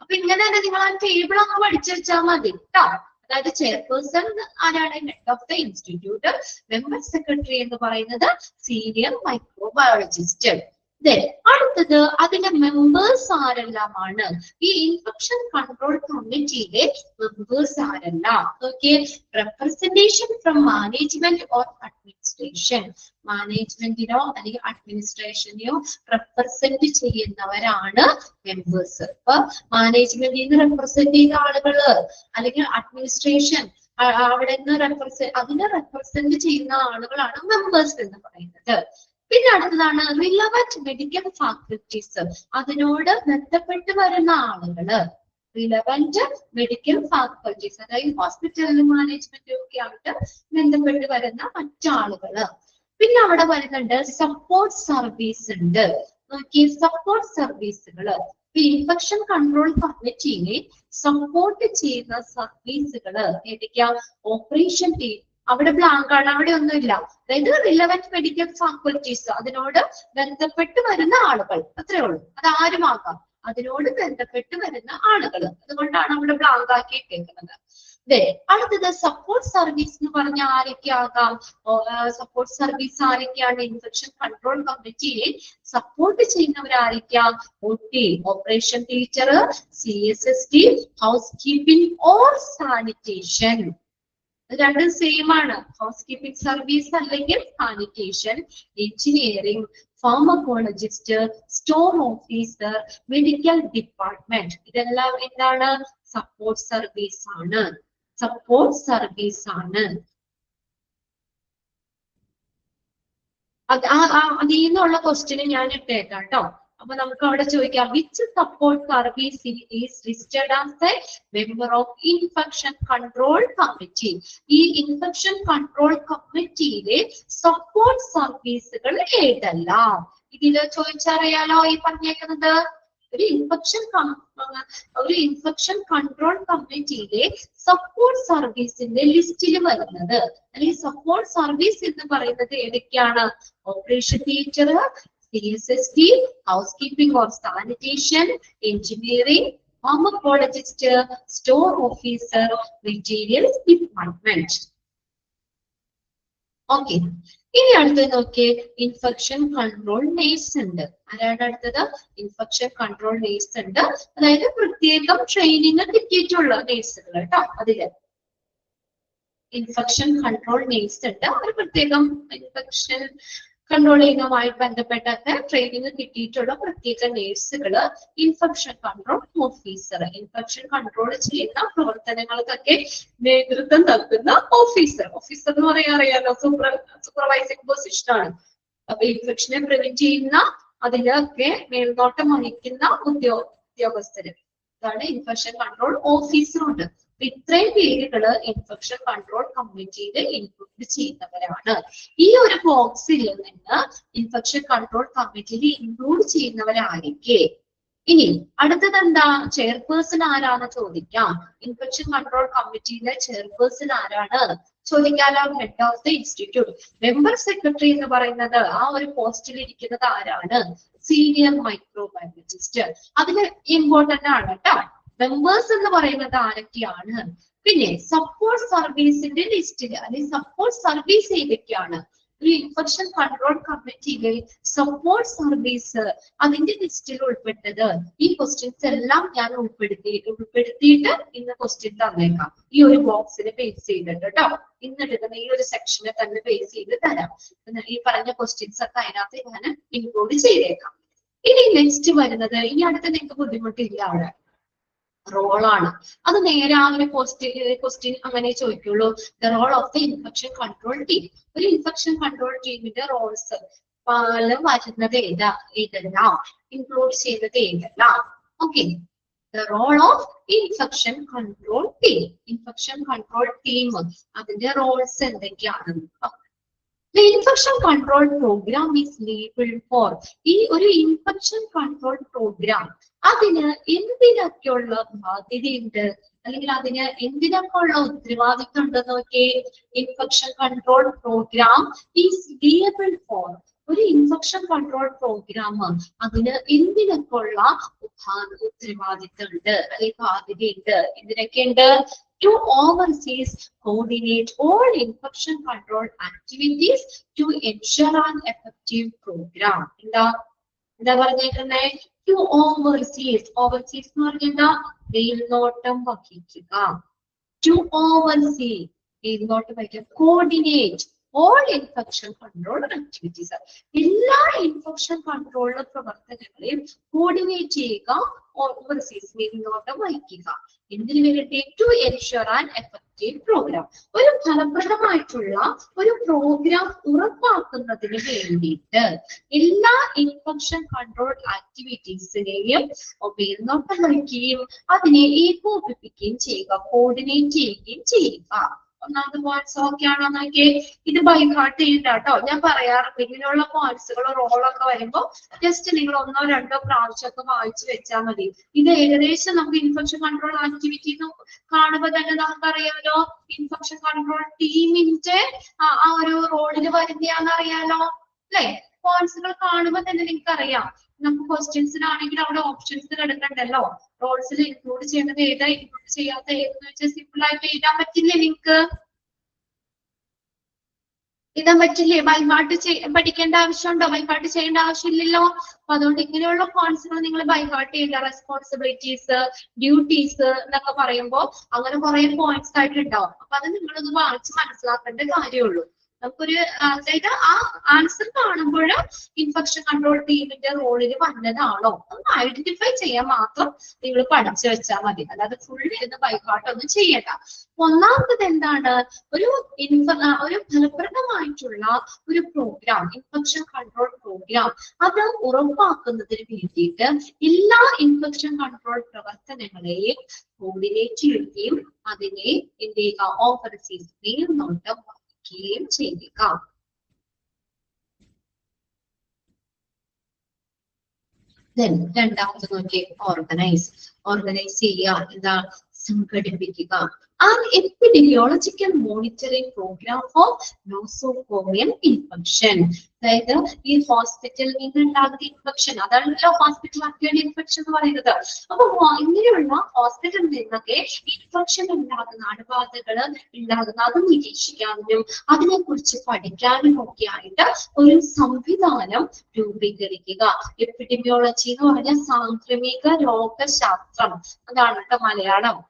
അപ്പൊ ഇങ്ങനെ തന്നെ നിങ്ങൾ ആ ടേബിൾ അങ്ങ് പഠിച്ചു വെച്ചാൽ മതി കേട്ടോ. അതായത് ചെയർപേഴ്സൺ ആരാണ്? Head of the institute. Member secretary എന്ന് പറയുന്നത് സീനിയർ മൈക്രോബയോളജിസ്റ്റ്. അടുത്തത് അതിന്റെ മെമ്പേഴ്സ് ആരെല്ലാമാണ്? ഈ ഇൻഫെക്ഷൻ കൺട്രോൾ കമ്മിറ്റിയിലെ മെമ്പേഴ്സ് ആരെല്ലാം? Okay, representation from management or administration. മാനേജ്മെന്റിനോ അല്ലെങ്കിൽ അഡ്മിനിസ്ട്രേഷനെയോ റെപ്രസെന്റ് ചെയ്യുന്നവരാണ് മെമ്പേഴ്സ്. ഇപ്പൊ മാനേജ്മെന്റിൽ നിന്ന് റെപ്രസെന്റ് ചെയ്ത ആളുകള് അല്ലെങ്കിൽ അഡ്മിനിസ്ട്രേഷൻ അവിടെ നിന്ന് അതിനെ റെപ്രസെന്റ് ചെയ്യുന്ന ആളുകളാണ് മെമ്പേഴ്സ് എന്ന് പറയുന്നത്. പിന്നെ അടുത്തതാണ് റിലവന്റ് മെഡിക്കൽ ഫാക്കൽറ്റീസ്. അതിനോട് ബന്ധപ്പെട്ട് വരുന്ന ആളുകള്. റിലവന്റ് മെഡിക്കൽ ഫാക്കൽറ്റീസ് അതായത് ഹോസ്പിറ്റൽ മാനേജ്മെന്റും ഒക്കെ ആയിട്ട് ബന്ധപ്പെട്ട് വരുന്ന മറ്റാളുകള്. പിന്നെ അവിടെ വരുന്നുണ്ട് സപ്പോർട്ട് സർവീസ് ഉണ്ട്. നോക്കിയ സപ്പോർട്ട് സർവീസുകള്. ഇൻഫെക്ഷൻ കൺട്രോൾ കമ്മിറ്റിയെ സപ്പോർട്ട് ചെയ്യുന്ന സർവീസുകള് ഏതൊക്കെയാ? Operation team. അവിടെ ബ്ലാങ്ക് ആണ്, അവിടെ ഒന്നുമില്ല. അതായത് റിലവന്റ് മെഡിക്കൽ ഫാക്കൽറ്റീസ്, അതിനോട് ബന്ധപ്പെട്ട് വരുന്ന ആളുകൾ, അത്രേ ഉള്ളൂ. അത് ആരുമാകാം, അതിനോട് ബന്ധപ്പെട്ട് വരുന്ന ആളുകൾ. അതുകൊണ്ടാണ് അവിടെ ബ്ലാങ്ക് ആക്കി ഇട്ടേക്കുന്നത്. അടുത്തത് സപ്പോർട്ട് സർവീസ് എന്ന് പറഞ്ഞ ആരൊക്കെ ആകാം? സപ്പോർട്ട് സർവീസ് ആരൊക്കെയാണ്? ഇൻഫെക്ഷൻ കൺട്രോൾ കമ്മിറ്റിയെ സപ്പോർട്ട് ചെയ്യുന്നവരായിരിക്കാം? OT, operation theatre, CSST, housekeeping or sanitation. രണ്ടും സെയിം ആണ്. ഹൗസ് കീപ്പിംഗ് സർവീസ് അല്ലെങ്കിൽ sanitation, engineering, pharmacologist, store officer, medical department. ഇതെല്ലാം എന്താണ്? സപ്പോർട്ട് സർവീസ് ആണ്. സപ്പോർട്ട് സർവീസ് ആണ്. അതിൽ നിന്നുള്ള ക്വസ്റ്റ്യന് ഞാൻ ഇട്ടേക്കാം കേട്ടോ. അപ്പൊ നമുക്ക് അവിടെ ചോദിക്കാം, which support service is listed as A member of infection control committee? ഈ ഇൻഫെക്ഷൻ കൺട്രോൾ കമ്മിറ്റിയിലെ സപ്പോർട്ട് സർവീസുകൾ ഏതെല്ലാം? ഇതില് ചോദിച്ചറിയാലോ ഈ പറഞ്ഞേക്കുന്നത്. ഒരു ഇൻഫെക്ഷൻ കൺട്രോൾ കമ്മിറ്റിയിലെ സപ്പോർട്ട് സർവീസിന്റെ ലിസ്റ്റിൽ വരുന്നത് അല്ലെങ്കിൽ സപ്പോർട്ട് സർവീസ് എന്ന് പറയുന്നത് ഏതൊക്കെയാണ്? Operation theatre, CSST, housekeeping or sanitation, engineering, pharmacologist, store officer, materials department. Okay. ഇനി അടുത്തത് നോക്കിയേ, ഇൻഫെക്ഷൻ കൺട്രോൾ നേഴ്സ് ഉണ്ട്. ആരാണ് അടുത്തത്? ഇൻഫെക്ഷൻ കൺട്രോൾ നേഴ്സ് ഉണ്ട്. അതായത് പ്രത്യേകം ട്രെയിനിങ് കിട്ടിയിട്ടുള്ള നേഴ്സുകൾ കേട്ടോ. അതില് ഇൻഫെക്ഷൻ കൺട്രോൾ നേഴ്സ് ഉണ്ട്. ഒരു പ്രത്യേകം ഇൻഫെക്ഷൻ കൺട്രോൾ ചെയ്യുന്നതുമായി ബന്ധപ്പെട്ടൊക്കെ ട്രെയിനിങ് കിട്ടിയിട്ടുള്ള പ്രത്യേക നേഴ്സുകള് infection control officer. Infection control ചെയ്യുന്ന പ്രവർത്തനങ്ങൾക്കൊക്കെ നേതൃത്വം നൽകുന്ന ഓഫീസർ. ഓഫീസർ എന്ന് പറയാൻ അറിയാലോ, സൂപ്പർവൈസിംഗ് പൊസിഷൻ ആണ്. അപ്പൊ ഇൻഫെക്ഷനെ പ്രിവെന്റ് ചെയ്യുന്ന അതിലൊക്കെ മേൽനോട്ടം വഹിക്കുന്ന ഉദ്യോഗസ്ഥര്. ഇൻഫെക്ഷൻ കൺട്രോൾ ഓഫീസറുണ്ട്. ഇത്രയും പേരുകള് ഇൻഫെക്ഷൻ കൺട്രോൾ കമ്മിറ്റിയിൽ ഇൻക്ലൂഡ് ചെയ്യുന്നവരാണ്. ഈ ഒരു ബോക്സിൽ നിന്ന് ഇൻഫെക്ഷൻ കൺട്രോൾ കമ്മിറ്റിയിൽ ഇൻക്ലൂഡ് ചെയ്യുന്നവരായിരിക്കെ. ഇനി അടുത്തത് എന്താ? ചെയർപേഴ്സൺ ആരാണ് ചോദിക്കാം. ഇൻഫെക്ഷൻ കൺട്രോൾ കമ്മിറ്റിയിലെ ചെയർപേഴ്സൺ ആരാണ് ചോദിക്കാലോ. Head of the institute. Member secretary എന്ന് പറയുന്നത് ആ ഒരു പോസ്റ്റിൽ ഇരിക്കുന്നത് ആരാണ്? Senior microbiologist. അതിന് ഇമ്പോർട്ടന്റ് ആണ് കേട്ടോ. മെമ്പേഴ്സ് എന്ന് പറയുന്നത് ആരൊക്കെയാണ്? പിന്നെ സപ്പോർട്ട് സർവീസിന്റെ ലിസ്റ്റിൽ അല്ലെങ്കിൽ സപ്പോർട്ട് സർവീസ് ഏതൊക്കെയാണ്? ഒരു ഇൻഫെക്ഷൻ കൺട്രോൾ കമ്മിറ്റിയിലെ സപ്പോർട്ട് സർവീസ് അതിന്റെ ലിസ്റ്റിൽ ഉൾപ്പെട്ടത്. ഈ ക്വസ്റ്റ്യൻസ് എല്ലാം ഞാൻ ഉൾപ്പെടുത്തിയിട്ട് ഇന്ന് ക്വസ്റ്റ്യൻ തന്നേക്കാം. ഈ ഒരു ബോക്സിന് ബേസ് ചെയ്തിട്ട് കേട്ടോ. ഇന്നെടുക്കുന്ന ഈ ഒരു സെക്ഷനെ തന്നെ ബേസ് ചെയ്ത് തരാം. ഈ പറഞ്ഞ ക്വസ്റ്റ്യൻസ് ഒക്കെ അതിനകത്ത് ഞാൻ ഇൻക്ലൂഡ് ചെയ്തേക്കാം. ഇനി നെക്സ്റ്റ് വരുന്നത്, ഇനി അടുത്ത നിങ്ങൾക്ക് ബുദ്ധിമുട്ടില്ല അവിടെ, റോളാണ്. അത് നേരെ ആ ഒരു ക്വസ്റ്റ്യൻ അങ്ങനെ ചോദിക്കുള്ളൂ. The role of the infection control team. ഒരു ഇൻഫെക്ഷൻ കൺട്രോൾ ടീമിന്റെ റോൾസ് വരുന്നത് ഏതെല്ലാം, ഇൻക്ലൂഡ് ചെയ്യുന്നത് ഏതെല്ലാം. Okay, the role of infection control team. Infection control team അതിന്റെ റോൾസ് എന്തൊക്കെയാണെന്ന്. The infection control program is labeled for. ഈ ഒരു ഇൻഫെക്ഷൻ കൺട്രോൾ പ്രോഗ്രാം അതിന് എന്തിനൊക്കെയുള്ള ബാധ്യതയുണ്ട്, അല്ലെങ്കിൽ അതിന് എന്തിനൊക്കെ ഉള്ള ഉത്തരവാദിത്വം ഉണ്ടെന്ന് നോക്കിയേ. Infection control program is labelled for. ഒരു ഇൻഫെക്ഷൻ കൺട്രോൾ പ്രോഗ്രാം അതിന് എന്തിനൊക്കെ ഉള്ള ഉത്തരവാദിത്വം ഉണ്ട് അല്ലെങ്കിൽ ബാധ്യതയുണ്ട്. എന്തിനൊക്കെയുണ്ട്? To oversee, coordinate all infection control activities to ensure an effective program. എന്താ പറഞ്ഞേക്കുന്നേ? To oversees. Oversees എന്ന് പറഞ്ഞാ മേൽനോട്ടം വഹിക്കുക. To oversee, മേൽനോട്ടം വഹിക്കുക. Coordinate all infection control activities. എല്ലാ ഇൻഫെക്ഷൻ കൺട്രോൾ പ്രവർത്തനങ്ങളെയും കോർഡിനേറ്റ് ചെയ്യുക. ഓവർസീസ്, മേൽനോട്ടം വഹിക്കുക. എന്തിനു വേണ്ടി? To ensure an effective program. ഒരു ഫലപ്രദമായിട്ടുള്ള ഒരു പ്രോഗ്രാം ഉറപ്പാക്കുന്നതിന് വേണ്ടിയിട്ട് എല്ലാ ഇൻഫെക്ഷൻ കൺട്രോൾ ആക്ടിവിറ്റീസിനെയും മേൽനോട്ടം വഹിക്കുകയും അതിനെ ഏകോപിപ്പിക്കുകയും ചെയ്യുക, കോർഡിനേറ്റ് ചെയ്യുകയും ചെയ്യുക. ഒന്നാമത്തെ പോയിന്റ്സ് ഓക്കെ ആണോ നോക്കിയേ. ഇത് ബൈഹാർട്ട് ചെയ്യണ്ട കേട്ടോ. ഞാൻ പറയാറുണ്ട് ഇങ്ങനെയുള്ള പോയിന്റ്സുകൾ റോളൊക്കെ വരുമ്പോ ജസ്റ്റ് നിങ്ങൾ 1 2 പ്രാവശ്യമൊക്കെ വായിച്ചു വെച്ചാൽ മതി. ഇത് ഏകദേശം നമുക്ക് ഇൻഫെക്ഷൻ കൺട്രോൾ ആക്ടിവിറ്റി കാണുമ്പോൾ തന്നെ നമുക്കറിയാലോ ഇൻഫെക്ഷൻ കൺട്രോൾ ടീമിന്റെ ആ ഒരു റോളിൽ വരുന്നതാന്ന് അറിയാലോ അല്ലെ. പോയിന്റ്സുകൾ കാണുമ്പോൾ തന്നെ നിങ്ങൾക്ക് അറിയാം. നമുക്ക് ക്വസ്റ്റ്യൻസിനാണെങ്കിൽ അവിടെ ഓപ്ഷൻസ് കിടക്കണ്ടല്ലോ. റോൾസിൽ ഇൻക്ലൂഡ് ചെയ്യേണ്ടത് ഏതാ, ഇൻക്ലൂഡ് ചെയ്യാത്ത ഏതെന്ന് വെച്ചാൽ സിമ്പിൾ ആയിട്ട് എഴുതാൻ പറ്റില്ലേ നിങ്ങൾക്ക്? എഴുതാൻ പറ്റില്ലേ? ബൈഹാർട്ട് പഠിക്കേണ്ട ആവശ്യമുണ്ടോ? ബൈഹാർട്ട് ചെയ്യേണ്ട ആവശ്യമില്ലല്ലോ. അപ്പൊ അതുകൊണ്ട് ഇങ്ങനെയുള്ള പോയിന്റ്സുകൾ നിങ്ങൾ ബൈഹാർട്ട് ചെയ്യില്ല. റെസ്പോൺസിബിലിറ്റീസ്, ഡ്യൂട്ടീസ് എന്നൊക്കെ പറയുമ്പോൾ അങ്ങനെ കുറെ പോയിന്റ്സ് ആയിട്ട് ഉണ്ടാവും. അപ്പൊ അത് നിങ്ങളൊന്ന് വായിച്ച് മനസ്സിലാക്കേണ്ട കാര്യമുള്ളൂ. നമുക്കൊരു അതായത് ആ ആൻസർ കാണുമ്പോൾ ഇൻഫെക്ഷൻ കൺട്രോൾ ടീമിന്റെ റോളിൽ വന്നതാണോ ഒന്ന് ഐഡന്റിഫൈ ചെയ്യാൻ മാത്രം നിങ്ങൾ പഠിച്ചു വെച്ചാൽ മതി. അല്ലാതെ ഫുൾ ഇരുന്ന് ബൈഹാർട്ട് ഒന്നും ചെയ്യണ്ട. ഒന്നാമത് എന്താണ്? ഒരു ഫലപ്രദമായിട്ടുള്ള ഒരു പ്രോഗ്രാം, ഇൻഫെക്ഷൻ കൺട്രോൾ പ്രോഗ്രാം അത് ഉറപ്പാക്കുന്നതിന് വേണ്ടിയിട്ട് എല്ലാ ഇൻഫെക്ഷൻ കൺട്രോൾ പ്രവർത്തനങ്ങളെയും കോർഡിനേറ്റ് ചെയ്യുകയും അതിനെ എന്ത് ചെയ്യുക? ഓവർസീസ്, മേൽനോട്ടം ചെയ്യുക. രണ്ടാമത് നോക്കി ഓർഗനൈസ് ചെയ്യുക. എന്താ? സംഘടിപ്പിക്കുക. An epidemiological monitoring program for nosocomial infection. അതായത് ഈ ഹോസ്പിറ്റലിൽ നിന്ന് ഉണ്ടാകുന്ന ഇൻഫെക്ഷൻ, അതാണല്ലോ ഹോസ്പിറ്റൽ അക്യൂട്ട് ഇൻഫെക്ഷൻ എന്ന് പറയുന്നത്. അപ്പൊ ഇങ്ങനെയുള്ള ഹോസ്പിറ്റലിൽ നിന്നൊക്കെ ഇൻഫെക്ഷൻ ഉണ്ടാകുന്ന അണുബാധകൾ ഉണ്ടാകുന്ന അത് നിരീക്ഷിക്കാനും അതിനെ കുറിച്ച് പഠിക്കാനും ഒക്കെ ആയിട്ട് ഒരു സംവിധാനം രൂപീകരിക്കുക. എപ്പിഡെമിയോളജി എന്ന് പറഞ്ഞാൽ സാംക്രമിക രോഗശാസ്ത്രം, അതാണ് കേട്ടോ മലയാളം.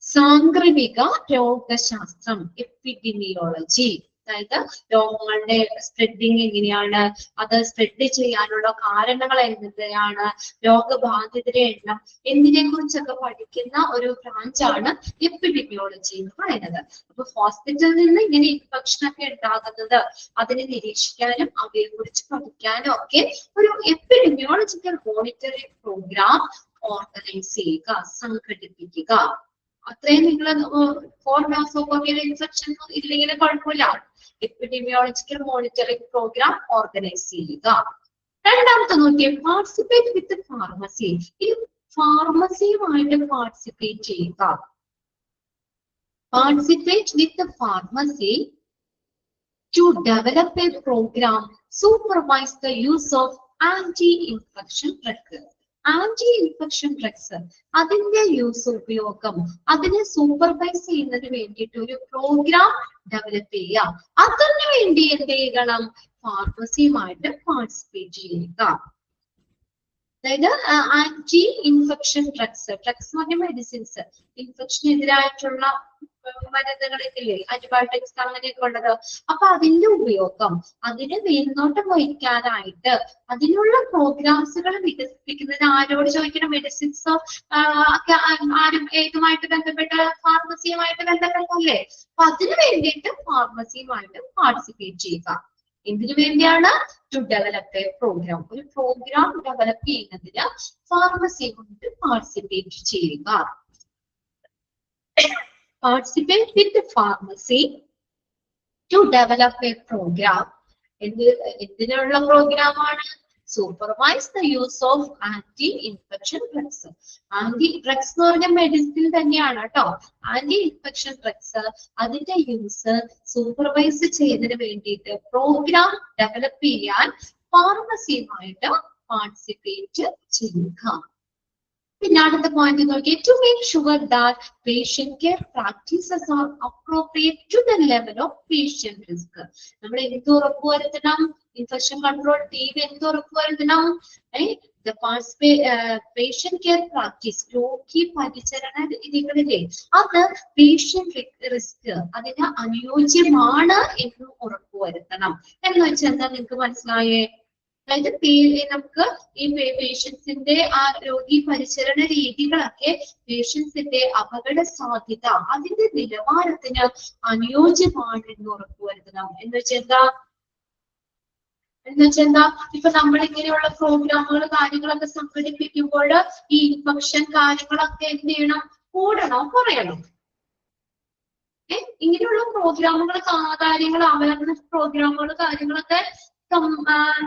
സാംക്രമിക രോഗശാസ്ത്രം, എപ്പിഡെമിയോളജി. അതായത് രോഗങ്ങളുടെ സ്പ്രെഡിങ് എങ്ങനെയാണ്, അത് സ്പ്രെഡ് ചെയ്യാനുള്ള കാരണങ്ങൾ എന്തൊക്കെയാണ്, രോഗബാധിതരുടെ എണ്ണം എന്നിനെ കുറിച്ചൊക്കെ പഠിക്കുന്ന ഒരു ബ്രാഞ്ചാണ് എപ്പിഡെമിയോളജി എന്ന് പറയുന്നത്. അപ്പൊ ഹോസ്പിറ്റലിൽ നിന്ന് ഇങ്ങനെ ഇൻഫെക്ഷൻ ഒക്കെ ഉണ്ടാകുന്നത് അതിനെ നിരീക്ഷിക്കാനും അവയെ കുറിച്ച് പഠിക്കാനും ഒക്കെ ഒരു എപ്പിഡെമിയോളജിക്കൽ മോണിറ്ററിംഗ് പ്രോഗ്രാം ഓർഗനൈസ് ചെയ്യുക, സംഘടിപ്പിക്കുക. അത്രയും നിങ്ങൾ ഫോർ നോസോകോമിയൽ ഇൻഫെക്ഷൻ ഇല്ലെങ്കിൽ കുഴപ്പമില്ല. എപ്പിഡെമിയോളജിക്കൽ മോണിറ്ററിംഗ് പ്രോഗ്രാം ഓർഗനൈസ് ചെയ്യുക. രണ്ടാമത്തെ നോക്കിയേ, പാർട്ടിസിപ്പേറ്റ് വിത്ത് ഫാർമസി. ഈ ഫാർമസിയുമായിട്ട് പാർട്ടിസിപ്പേറ്റ് ചെയ്യുക. Participate with pharmacy to develop a program, supervise the use of anti-infection drugs. Anti-infection drugs, അതിന്റെ യൂസ്, ഉപയോഗം, അതിനെ സൂപ്പർവൈസ് ചെയ്യുന്നതിന് വേണ്ടിയിട്ട് ഒരു പ്രോഗ്രാം ഡെവലപ്പ് ചെയ്യുക. അതിനു വേണ്ടി എന്ത് ചെയ്യണം? ഫാർമസിയുമായിട്ട് പാർട്ടിസിപ്പേറ്റ് ചെയ്യുക. അതായത് ആന്റി ഇൻഫെക്ഷൻ ഡ്രഗ്സ്, ഡ്രഗ്സ് എന്ന് പറഞ്ഞ മെഡിസിൻസ്, ഇൻഫെക്ഷനെതിരായിട്ടുള്ള മരുന്നുകളില്ലേ, ആന്റിബയോട്ടിക്സ് അങ്ങനെയൊക്കെ ഉള്ളത്. അപ്പൊ അതിന്റെ ഉപയോഗം, അതിന് മേൽനോട്ടം വഹിക്കാനായിട്ട് അതിനുള്ള പ്രോഗ്രാംസുകൾ വികസിപ്പിക്കുന്നതിന് ആരോട് ചോദിക്കണം? മെഡിസിൻസോ ആരും ഏതുമായിട്ട് ബന്ധപ്പെട്ട? ഫാർമസിയുമായിട്ട് ബന്ധപ്പെട്ടല്ലേ. അപ്പൊ അതിനു വേണ്ടിയിട്ട് ഫാർമസിയുമായിട്ട് പാർട്ടിസിപ്പേറ്റ് ചെയ്യുക. എന്തിനു വേണ്ടിയാണ്? To develop a program. ഒരു പ്രോഗ്രാം ഡെവലപ്പ് ചെയ്യുന്നതിന് ഫാർമസി കൊണ്ട് പാർട്ടിസിപ്പേറ്റ് ചെയ്യുക. Participate with the pharmacy to develop a program. എന്തിനുള്ള പ്രോഗ്രാമാണ്? Supervise the use of anti infection drugs. Anti drugs എന്ന് പറഞ്ഞ മെഡിസിൻ തന്നെയാണ് കേട്ടോ. ആന്റി ഇൻഫെക്ഷൻ ഡ്രഗ്സ്, അതിന്റെ യൂസ് സൂപ്പർവൈസ് ചെയ്യുന്നതിന് വേണ്ടിയിട്ട് പ്രോഗ്രാം ഡെവലപ്പ് ചെയ്യാൻ ഫാർമസിയുമായിട്ട് പാർട്ടിസിപ്പേറ്റ് ചെയ്യുക. പിന്നെ അടുത്ത പോയിന്റ് നോക്കി, to make sure that patient care practices are appropriate to the level of patient risk. നമ്മൾ എന്ത് ഉറപ്പുവരുത്തണം? ഇൻഫെക്ഷൻ കൺട്രോൾ ടീം എന്ത് ഉറപ്പുവരുത്തണം? പേഷ്യന്റ് കെയർ പ്രാക്ടീസ്, രോഗി പരിചരണ രീതികളിലെ അത് പേഷ്യന്റ് റിസ്ക് അതിന് അനുയോജ്യമാണ് എന്ന് ഉറപ്പുവരുത്തണം. എന്ന് വെച്ചാൽ എന്താ നിങ്ങൾക്ക് മനസ്സിലായേ? അതായത് നമുക്ക് ഈ പേഷ്യൻസിന്റെ ആ രോഗി പരിചരണ രീതികളൊക്കെ പേഷ്യൻസിന്റെ അപകട സാധ്യത അതിന്റെ നിലവാരത്തിന് അനുയോജ്യമാണ് എന്ന് ഉറപ്പുവരുത്തണം. എന്ന് വെച്ചാൽ എന്താ? ഇപ്പൊ നമ്മൾ ഇങ്ങനെയുള്ള പ്രോഗ്രാമുകൾ കാര്യങ്ങളൊക്കെ സംഘടിപ്പിക്കുമ്പോൾ ഈ ഇൻഫെക്ഷൻ കാര്യങ്ങളൊക്കെ എന്ത് ചെയ്യണം? കൂടണോ കുറയണോ? ഇങ്ങനെയുള്ള പ്രോഗ്രാമുകൾ കാര്യങ്ങൾ, അവയർനെസ് പ്രോഗ്രാമുകൾ കാര്യങ്ങളൊക്കെ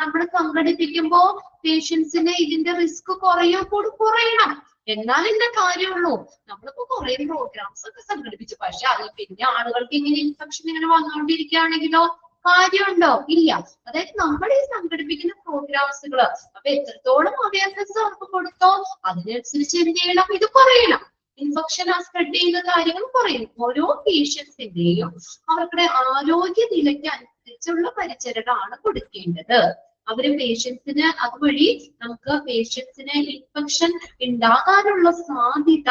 നമ്മൾ സംഘടിപ്പിക്കുമ്പോ പേഷ്യൻസിന് ഇതിന്റെ റിസ്ക് കുറയണം. എന്നാലല്ലേ കാര്യമുള്ളൂ. നമ്മളിപ്പോ കുറെ പ്രോഗ്രാംസ് ഒക്കെ സംഘടിപ്പിച്ചു, പക്ഷെ അത് പിന്നെ ആളുകൾക്ക് ഇങ്ങനെ ഇൻഫെക്ഷൻ ഇങ്ങനെ വന്നുകൊണ്ടിരിക്കുകയാണെങ്കിലോ കാര്യമുണ്ടോ? ഇല്ല. അതായത് നമ്മൾ ഈ സംഘടിപ്പിക്കുന്ന പ്രോഗ്രാംസുകൾ അപ്പൊ എത്രത്തോളം അവയർനെസ് അവർക്ക് കൊടുത്തോ അതിനനുസരിച്ച് എന്ത് ചെയ്യണം? ഇത് കുറയണം. ഇൻഫെക്ഷൻ സ്പ്രെഡ് ചെയ്യുന്ന കാര്യങ്ങൾ കുറയും. ഓരോ പേഷ്യൻസിന്റെയും അവരുടെ ആരോഗ്യ നിലയ്ക്ക് അനുസരിച്ചുള്ള പരിചരണമാണ് കൊടുക്കേണ്ടത്. അവര് പേഷ്യൻസിന് അതുവഴി നമുക്ക് പേഷ്യൻസിന് ഇൻഫെക്ഷൻ ഉണ്ടാകാനുള്ള സാധ്യത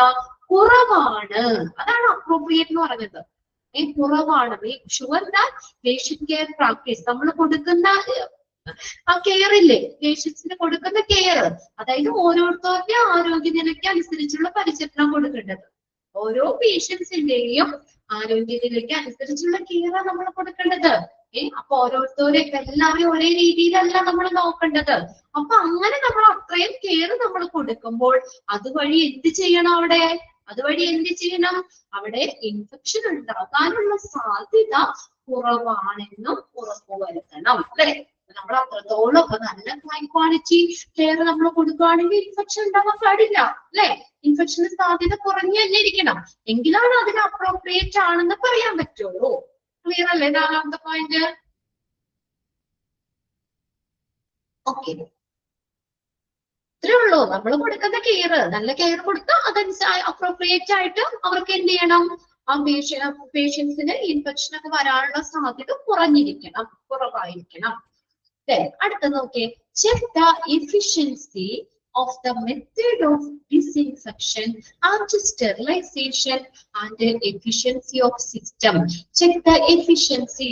കുറവാണ്. അതാണ് അപ്രോപ്രിയേറ്റ് എന്ന് പറയുന്നത്. കുറവാണ്. Make sure that patient care practice, നമ്മൾ കൊടുക്കുന്ന ആ കെയർ ഇല്ലേ, പേഷ്യൻസിന് കൊടുക്കുന്ന കെയർ, അതായത് ഓരോരുത്തരുടെ ആരോഗ്യനിലയ്ക്ക് അനുസരിച്ചുള്ള പരിചരണം കൊടുക്കേണ്ടത്. ഓരോ പേഷ്യൻസിന്റെയും ആരോഗ്യനിലയ്ക്ക് അനുസരിച്ചുള്ള കെയർ നമ്മൾ കൊടുക്കേണ്ടത്. അപ്പൊ ഓരോരുത്തരെ എല്ലാവരും ഒരേ രീതിയിലല്ല നമ്മൾ നോക്കേണ്ടത്. അപ്പൊ അങ്ങനെ നമ്മൾ അത്രയും കെയർ നമ്മൾ കൊടുക്കുമ്പോൾ അതുവഴി എന്ത് ചെയ്യണം? അവിടെ ഇൻഫെക്ഷൻ ഉണ്ടാകാനുള്ള സാധ്യത കുറവാണെന്നും ഉറപ്പുവരുത്തണം. അല്ലെ? നമ്മൾ അത്രത്തോളം നല്ല ഹൈ ക്വാളിറ്റി കെയർ നമ്മൾ കൊടുക്കുകയാണെങ്കിൽ ഇൻഫെക്ഷൻ ഉണ്ടാകാൻ പാടില്ല. അല്ലെ? ഇൻഫെക്ഷന് സാധ്യത കുറഞ്ഞു തന്നെ ഇരിക്കണം. എങ്കിലാണ് അതിന് അപ്രോപ്രിയേറ്റ് ആണെന്ന് പറയാൻ പറ്റുള്ളൂ. ക്ലിയർ അല്ലേ? നാലാമത്തെ പോയിന്റ്. ഓക്കെ, ഇത്രേ ഉള്ളൂ. നമ്മൾ കൊടുക്കുന്ന കെയർ, നല്ല കെയർ കൊടുത്താൽ അതനുസരിച്ച് അപ്രോപ്രിയേറ്റ് ആയിട്ട് അവർക്ക് എന്ത് ചെയ്യണം? ആ പേഷ്യൻസിന് ഇൻഫെക്ഷൻ ഒക്കെ വരാനുള്ള സാധ്യത കുറവായിരിക്കണം. അടുത്ത നോക്കിയേ, check the efficiency of the method of disinfection and sterilization and the efficiency of system. Check the efficiency,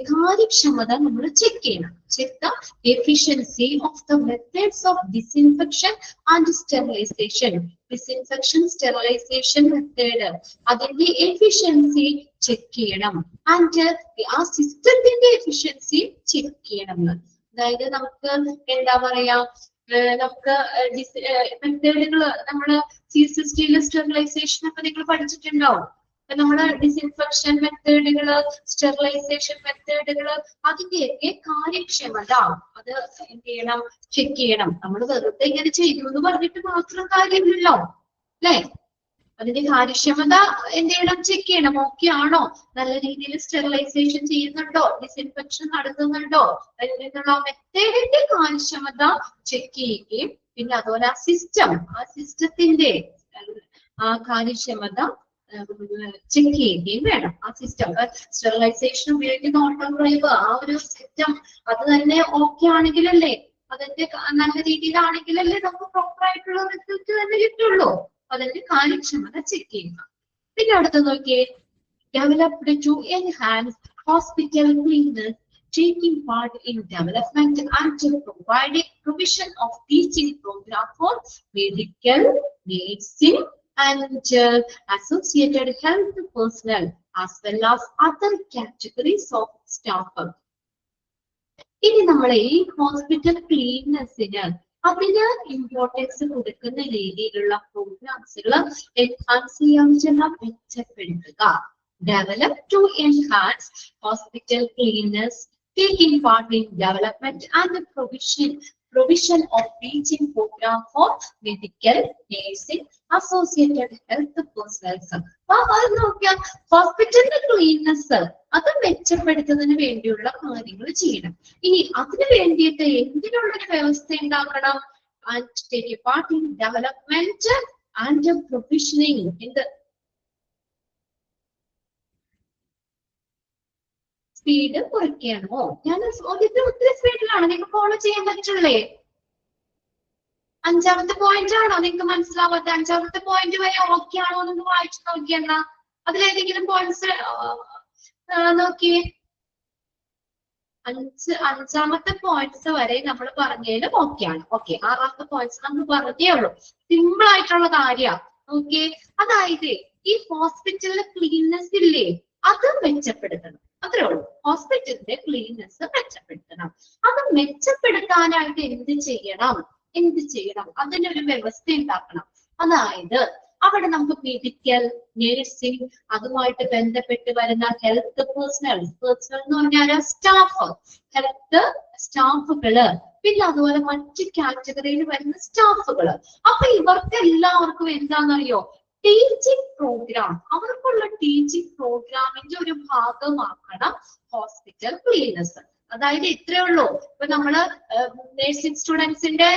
കാര്യക്ഷമത നമ്മൾ ചെക്ക് ചെയ്യണം. Check the efficiency of the methods of disinfection and sterilization. Disinfection, sterilization method അതിന്റെ efficiency check ചെയ്യണം. And ആ സിസ്റ്റത്തിന്റെ efficiency check ചെയ്യണം. അതായത് നമുക്ക് എന്താ പറയാ, നമുക്ക് മെത്തേഡുകൾ നമ്മള് സ്റ്റെറിലൈസേഷൻ ഒക്കെ നിങ്ങൾ പഠിച്ചിട്ടുണ്ടാവും. നമ്മള് ഡിസിൻഫെക്ഷൻ മെത്തേഡുകള്, സ്റ്റെറിലൈസേഷൻ മെത്തേഡുകള്, അതിന്റെയൊക്കെ കാര്യക്ഷമത അത് എന്ത് ചെയ്യണം, ചെക്ക് ചെയ്യണം. നമ്മൾ വെറുതെ ഇങ്ങനെ ചെയ്തു എന്ന് പറഞ്ഞിട്ട് മാത്രം കാര്യമില്ലല്ലോ അല്ലെ. അതിന്റെ കാര്യക്ഷമത എന്ത് ചെയ്യണം, ചെക്ക് ചെയ്യണം. ഓക്കെ ആണോ, നല്ല രീതിയിൽ സ്റ്റെറിലൈസേഷൻ ചെയ്യുന്നുണ്ടോ, ഡിസിൻഫെക്ഷൻ നടത്തുന്നുണ്ടോ എന്നുള്ള മെത്തേഡിന്റെ കാര്യക്ഷമത ചെക്ക് ചെയ്യുകയും പിന്നെ അതുപോലെ ആ സിസ്റ്റത്തിന്റെ ആ കാര്യക്ഷമത ചെക്ക് ചെയ്യുകയും വേണം. ആ സിസ്റ്റം സ്റ്റെറിലൈസേഷൻ ഉപയോഗിക്കുന്ന ഓട്ടോക്ലേവ് ആ ഒരു സിസ്റ്റം അത് തന്നെ ഓക്കെ ആണെങ്കിലല്ലേ, അതിന്റെ നല്ല രീതിയിലാണെങ്കിലല്ലേ നമുക്ക് പ്രോപ്പർ ആയിട്ടുള്ള റിസൾട്ട് തന്നെ കിട്ടുള്ളൂ. അതിന്റെ കാര്യക്ഷമത ചെക്ക് ചെയ്യുക. പിന്നെ അടുത്ത് നോക്കിയേ, developed to enhance hospital cleanness, taking part in development and providing provision of teaching program for medical, nursing and associated health personnel as well as other categories of staff. ഇനി നമ്മളെ ഈ ഹോസ്പിറ്റൽ ക്ലീൻനെസ്സിന് അതിന് importance കൊടുക്കുന്ന രീതിയിലുള്ള പ്രോഗ്രാംസുകൾ enhance ചെയ്യാൻ മെച്ചപ്പെടുത്തുക. Develop to enhance hospital cleanliness, taking part in development and the provision of teaching program for medical, nursing, associated health personnel. ഹോസ്പിറ്റലിന്റെ cleanness അത് മെച്ചപ്പെടുത്തുന്നതിന് വേണ്ടിയുള്ള കാര്യങ്ങൾ ചെയ്യണം. ഇനി അതിന് വേണ്ടിയിട്ട് എന്തിനുള്ള ഒരു വ്യവസ്ഥ ഉണ്ടാക്കണം? And take a part in development and provisioning in the speed കുറയ്ക്കണോ? ഞാൻ ഒത്തിരി സ്പീഡിലാണ്, നിങ്ങൾക്ക് ഫോളോ ചെയ്യാൻ പറ്റുള്ളേ. അഞ്ചാമത്തെ പോയിന്റ് ആണോ നിങ്ങൾക്ക് മനസ്സിലാവാത്ത? അഞ്ചാമത്തെ പോയിന്റ് വരെ ഓക്കെ ആണോ എന്ന് വായിച്ചു നോക്കിയെന്നാ. അതിലേതെങ്കിലും പോയിന്റ്സ് നോക്കിയേ. അഞ്ചാമത്തെ പോയിന്റ്സ് വരെ നമ്മൾ പറഞ്ഞതിലും ഓക്കെയാണ്. ഓക്കെ, ആറാമത്തെ പോയിന്റ്സ് നമ്മൾ പറഞ്ഞേ ഉള്ളൂ. സിമ്പിൾ ആയിട്ടുള്ള കാര്യമാണ്. ഓക്കെ, അതായത് ഈ ഹോസ്പിറ്റലിലെ ക്ലീൻനെസ് ഇല്ലേ, അത് മെച്ചപ്പെടുത്തണം. അത്രേ ഉള്ളൂ. ഹോസ്പിറ്റലിന്റെ ക്ലീൻനെസ് മെച്ചപ്പെടുത്തണം. അത് മെച്ചപ്പെടുത്താനായിട്ട് എന്ത് ചെയ്യണം? അതിനൊരു വ്യവസ്ഥ ഉണ്ടാക്കണം. അതായത് അവിടെ നമുക്ക് മെഡിക്കൽ, നഴ്സിംഗ്, അതുമായിട്ട് ബന്ധപ്പെട്ട് വരുന്ന ഹെൽത്ത് പേഴ്സണൽ എന്ന് പറഞ്ഞാൽ ഹെൽത്ത് സ്റ്റാഫുകള്, പിന്നെ അതുപോലെ മറ്റ് കാറ്റഗറിയിൽ വരുന്ന സ്റ്റാഫുകള്. അപ്പൊ ഇവർക്ക് എല്ലാവർക്കും എന്താണെന്നറിയോ? ടീച്ചിങ് പ്രോഗ്രാം, അവർക്കുള്ള ടീച്ചിങ് പ്രോഗ്രാമിന്റെ ഒരു ഭാഗമാക്കണം ഹോസ്പിറ്റൽ ക്ലീൻനെസ്. അതായത് ഇത്രേ ഉള്ളൂ. ഇപ്പൊ നമ്മള് നഴ്സിംഗ് സ്റ്റുഡൻസിനെ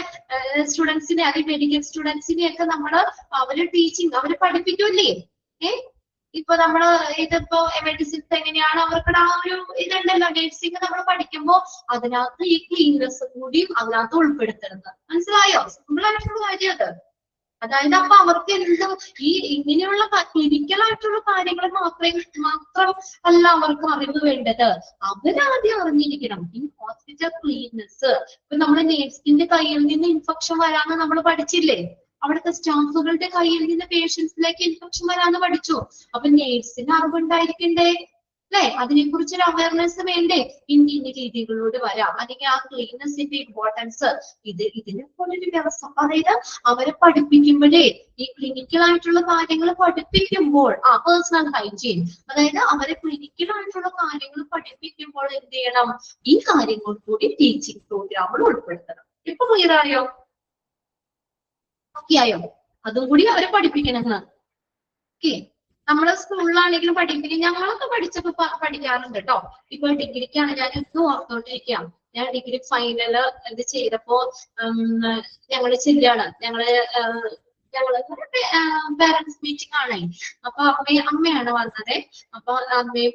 അല്ലെങ്കിൽ മെഡിക്കൽ സ്റ്റുഡൻസിനെ ഒക്കെ നമ്മള് അവര് ടീച്ചിങ് അവര് പഠിപ്പിക്കൂല്ലേ? ഇപ്പൊ നമ്മള് ഇതിപ്പോ മെഡിസിൻസ് എങ്ങനെയാണ് അവർക്ക് ആ ഒരു ഇതുണ്ടല്ലോ, നഴ്സിംഗ് നമ്മൾ പഠിക്കുമ്പോ അതിനകത്ത് ഈ ക്ലീൻനെസ് കൂടി അതിനകത്ത് ഉൾപ്പെടുത്തുന്നത്. മനസ്സിലായോ? സിമ്പിൾ ആയിട്ടുള്ള കാര്യം അത്. അതായത് അപ്പൊ അവർക്ക് എന്തും ഈ ഇങ്ങനെയുള്ള ക്ലിനിക്കൽ ആയിട്ടുള്ള കാര്യങ്ങൾ മാത്രം അല്ല അവർക്ക് അറിവ് വേണ്ടത്. അവരാദ്യം അറിഞ്ഞിരിക്കണം ഈ ഹോസ്പിറ്റൽ ക്ലീൻനെസ്. ഇപ്പൊ നമ്മള് നേഴ്സിന്റെ കയ്യിൽ നിന്ന് ഇൻഫെക്ഷൻ വരാന്ന് നമ്മൾ പഠിച്ചില്ലേ? അവിടുത്തെ സ്റ്റാഫുകളുടെ കയ്യിൽ നിന്ന് പേഷ്യൻസിലേക്ക് ഇൻഫെക്ഷൻ വരാന്ന് പഠിച്ചു. അപ്പൊ നേഴ്സിന് അറിവുണ്ടായിരിക്കണ്ടേ അല്ലെ? അതിനെക്കുറിച്ച് ഒരു അവയർനെസ് വേണ്ടേ? ഇന്ന രീതികളിലൂടെ വരാം, അല്ലെങ്കിൽ ആ ക്ലീൻനെസിന്റെ ഇമ്പോർട്ടൻസ് ഇതിനെ പോലൊരു വ്യവസ്ഥ. അതായത് അവരെ പഠിപ്പിക്കുമ്പോഴേ ഈ ക്ലിനിക്കൽ ആയിട്ടുള്ള കാര്യങ്ങൾ പഠിപ്പിക്കുമ്പോൾ പേഴ്സണൽ ഹൈജീൻ, അതായത് അവരെ ക്ലിനിക്കൽ ആയിട്ടുള്ള കാര്യങ്ങൾ പഠിപ്പിക്കുമ്പോൾ എന്ത് ചെയ്യണം? ഈ കാര്യങ്ങൾ കൂടി ടീച്ചിങ് പ്രോഗ്രാമിൽ ഉൾപ്പെടുത്തണം. ഇപ്പൊ ക്ലിയർ ആയോ? ഓക്കെ ആയോ? അതും കൂടി അവരെ പഠിപ്പിക്കണം. ഓക്കെ, നമ്മള് സ്കൂളിലാണെങ്കിലും പഠിപ്പിക്കും. ഞങ്ങളൊക്കെ പഠിച്ചപ്പോ പഠിക്കാറുണ്ട് കേട്ടോ. ഇപ്പൊ ഡിഗ്രിക്കാണ് ഞാൻ ഇന്നും ഓർത്തോണ്ടിരിക്കാം. ഞാൻ ഡിഗ്രി ഫൈനല് ഇത് ചെയ്തപ്പോ ഞങ്ങള് ചെല്ലാണ്, ഞങ്ങള് പാരന്റ്സ് മീറ്റിംഗ് ആണ്. അപ്പൊ അമ്മയാണ് വന്നത്. അപ്പൊ അമ്മയും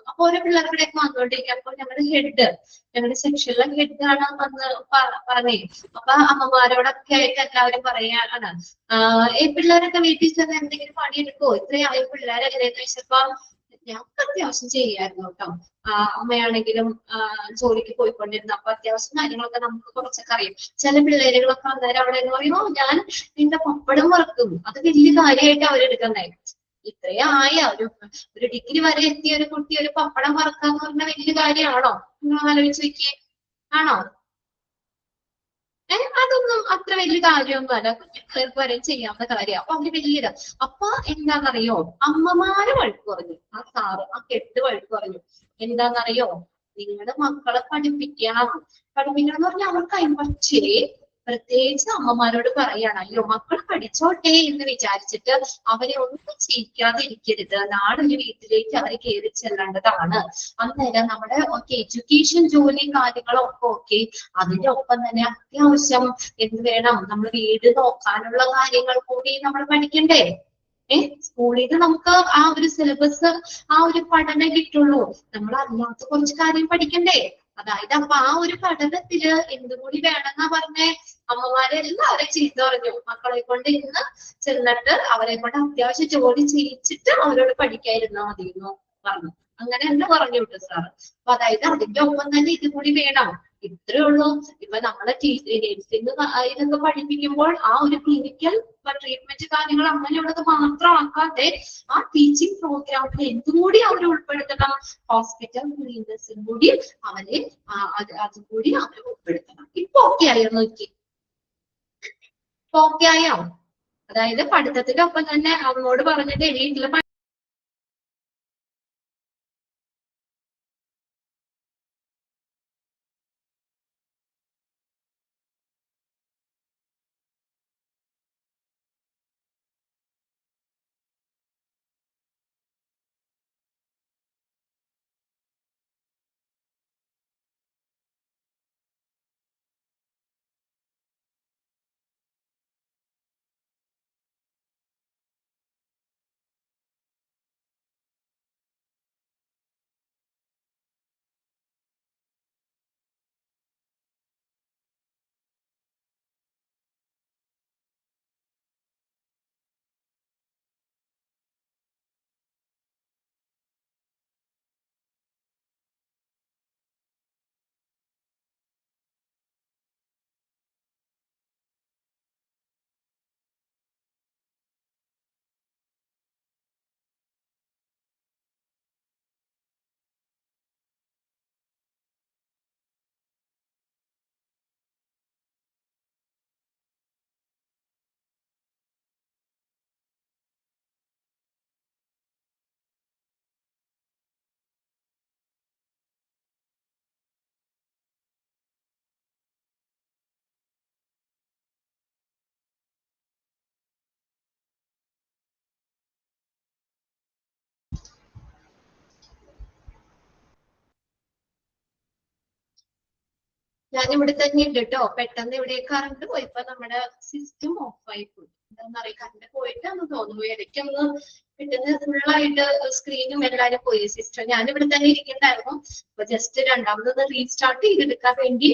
അപ്പൊ ഓരോ പിള്ളേരുടെ വന്നുകൊണ്ടിരിക്കുക. അപ്പൊ ഞങ്ങളുടെ സെക്ഷനിലെ ഹെഡാണ് വന്ന് പറഞ്ഞേ. അപ്പൊ അമ്മമാരോടൊക്കെ ആയിട്ട് എല്ലാവരും പറയാണ്, ഈ പിള്ളേരൊക്കെ വീട്ടിൽ ചെന്ന് എന്തെങ്കിലും പണിയെടുക്കോ? ഇത്രയായ പിള്ളേരല്ലേ ചോദിച്ചപ്പോ ഞങ്ങൾക്ക് അത്യാവശ്യം ചെയ്യായിരുന്നു കേട്ടോ. അമ്മയാണെങ്കിലും ജോലിക്ക് പോയിക്കൊണ്ടിരുന്നു. അപ്പൊ അത്യാവശ്യം കാര്യങ്ങളൊക്കെ നമുക്ക് കുറച്ചൊക്കെ അറിയാം. ചില പിള്ളേരുകളൊക്കെ അന്നേരം അവിടെ എന്ന് പറയുമ്പോ ഞാൻ നിന്റെ പപ്പടം വറക്കും, അത് വലിയ കാര്യമായിട്ട് അവരെടുക്കുന്നേ. ഇത്രയായ ഒരു ഡിഗ്രി വരെ എത്തിയ ഒരു കുട്ടി ഒരു പപ്പടം വറക്കാന്ന് പറഞ്ഞ വലിയ കാര്യമാണോ? നിങ്ങൾ ആലോചിച്ച് നോക്കിയേ, ആണോ? അതൊന്നും അത്ര വലിയ കാര്യമൊന്നുമല്ല, കുട്ടികൾക്ക് വരെ ചെയ്യാവുന്ന കാര്യമാണ്. അപ്പൊ അവര് വലിയത് അപ്പൊ എന്താണെന്നറിയോ, അമ്മമാര് വഴക്ക് പറഞ്ഞു, ആ സാറ് ആ കെട്ട് വഴക്ക് പറഞ്ഞു. എന്താണെന്നറിയോ, നിങ്ങളുടെ മക്കളെ പഠിപ്പിക്കണം എന്ന് പറഞ്ഞാൽ അവർക്ക് അതിന് പക്ഷേ പ്രത്യേകിച്ച് അമ്മമാരോട് പറയാണ്, അയ്യോ മക്കൾ പഠിച്ചോട്ടെ എന്ന് വിചാരിച്ചിട്ട് അവരെ ഒന്നും ചെയ്യിക്കാതിരിക്കരുത്, നാളെ ഒരു വീട്ടിലേക്ക് അവരെ കയറി ചെല്ലേണ്ടതാണ്. അന്നേരം നമ്മുടെ എഡ്യൂക്കേഷൻ ജോലി കാര്യങ്ങളൊക്കെ ഓക്കെ, അതിന്റെ ഒപ്പം തന്നെ അത്യാവശ്യം എന്ത് വേണം, നമ്മൾ വീട് നോക്കാനുള്ള കാര്യങ്ങൾ കൂടി നമ്മൾ പഠിക്കണ്ടേ. സ്കൂളിൽ നിന്ന് നമുക്ക് ആ ഒരു സിലബസ്, ആ ഒരു പഠനം കിട്ടുള്ളൂ, നമ്മൾ അല്ലാത്ത കുറച്ച് കാര്യം പഠിക്കണ്ടേ. അതായത് അപ്പൊ ആ ഒരു പഠനത്തില് എന്തുകൂടി വേണമെന്നാ പറഞ്ഞേ, അമ്മമാരെ എല്ലാവരെയും ചീത്ത പറഞ്ഞു, മക്കളെ കൊണ്ട് ഇന്ന് ചെന്നിട്ട് അവരെ കൊണ്ട് അത്യാവശ്യം ജോലി ചെയ്യിച്ചിട്ട് അവരോട് പഠിക്കാതിരുന്നാ മതി എന്ന് പറഞ്ഞു. അങ്ങനെ തന്നെ പറഞ്ഞു വിട്ടു സാറ്. അപ്പൊ അതായത് അതിന്റെ ഒപ്പം തന്നെ ഇത് കൂടി വേണം. ഇത്രേ ഉള്ളൂ. ഇപ്പൊ നമ്മളെ നഴ്സിംഗ് ഇതൊക്കെ പഠിപ്പിക്കുമ്പോൾ ആ ഒരു ക്ലിനിക്കൽ ട്രീറ്റ്മെന്റ് കാര്യങ്ങൾ അങ്ങനെയുള്ളത് മാത്രമാക്കാതെ ആ ടീച്ചിങ് പ്രോഗ്രാമിൽ എന്തുകൂടി അവർ ഉൾപ്പെടുത്തണം, ഹോസ്പിറ്റൽ ക്ലീനേഴ്സും കൂടി അവരെ അതുകൂടി അവർ ഉൾപ്പെടുത്തണം. ഇപ്പൊ ഓക്കെ ആയോ നോക്കി, ഓക്കെ ആയോ? അതായത് പഠിത്തത്തിന്റെ ഒപ്പം തന്നെ അവനോട് പറഞ്ഞിട്ട് വീട്ടില് ഞാനിവിടെ തന്നെ ഉണ്ട് കേട്ടോ. പെട്ടെന്ന് ഇവിടെ കറണ്ട് പോയപ്പോ നമ്മുടെ സിസ്റ്റം ഓഫ് ആയി പോയി. എന്താണെന്ന് അറിയാം, കറണ്ട് പോയിട്ടാന്ന് തോന്നുന്നു. ഇടയ്ക്കൊന്ന് പെട്ടെന്ന് ഫുള്ളായിട്ട് സ്ക്രീനും എല്ലാരും പോയി. സിസ്റ്റം ഞാനിവിടെ തന്നെ ഇരിക്കണ്ടായിരുന്നു. അപ്പൊ ജസ്റ്റ് രണ്ടാമത് റീസ്റ്റാർട്ട് ചെയ്തെടുക്കാൻ വേണ്ടി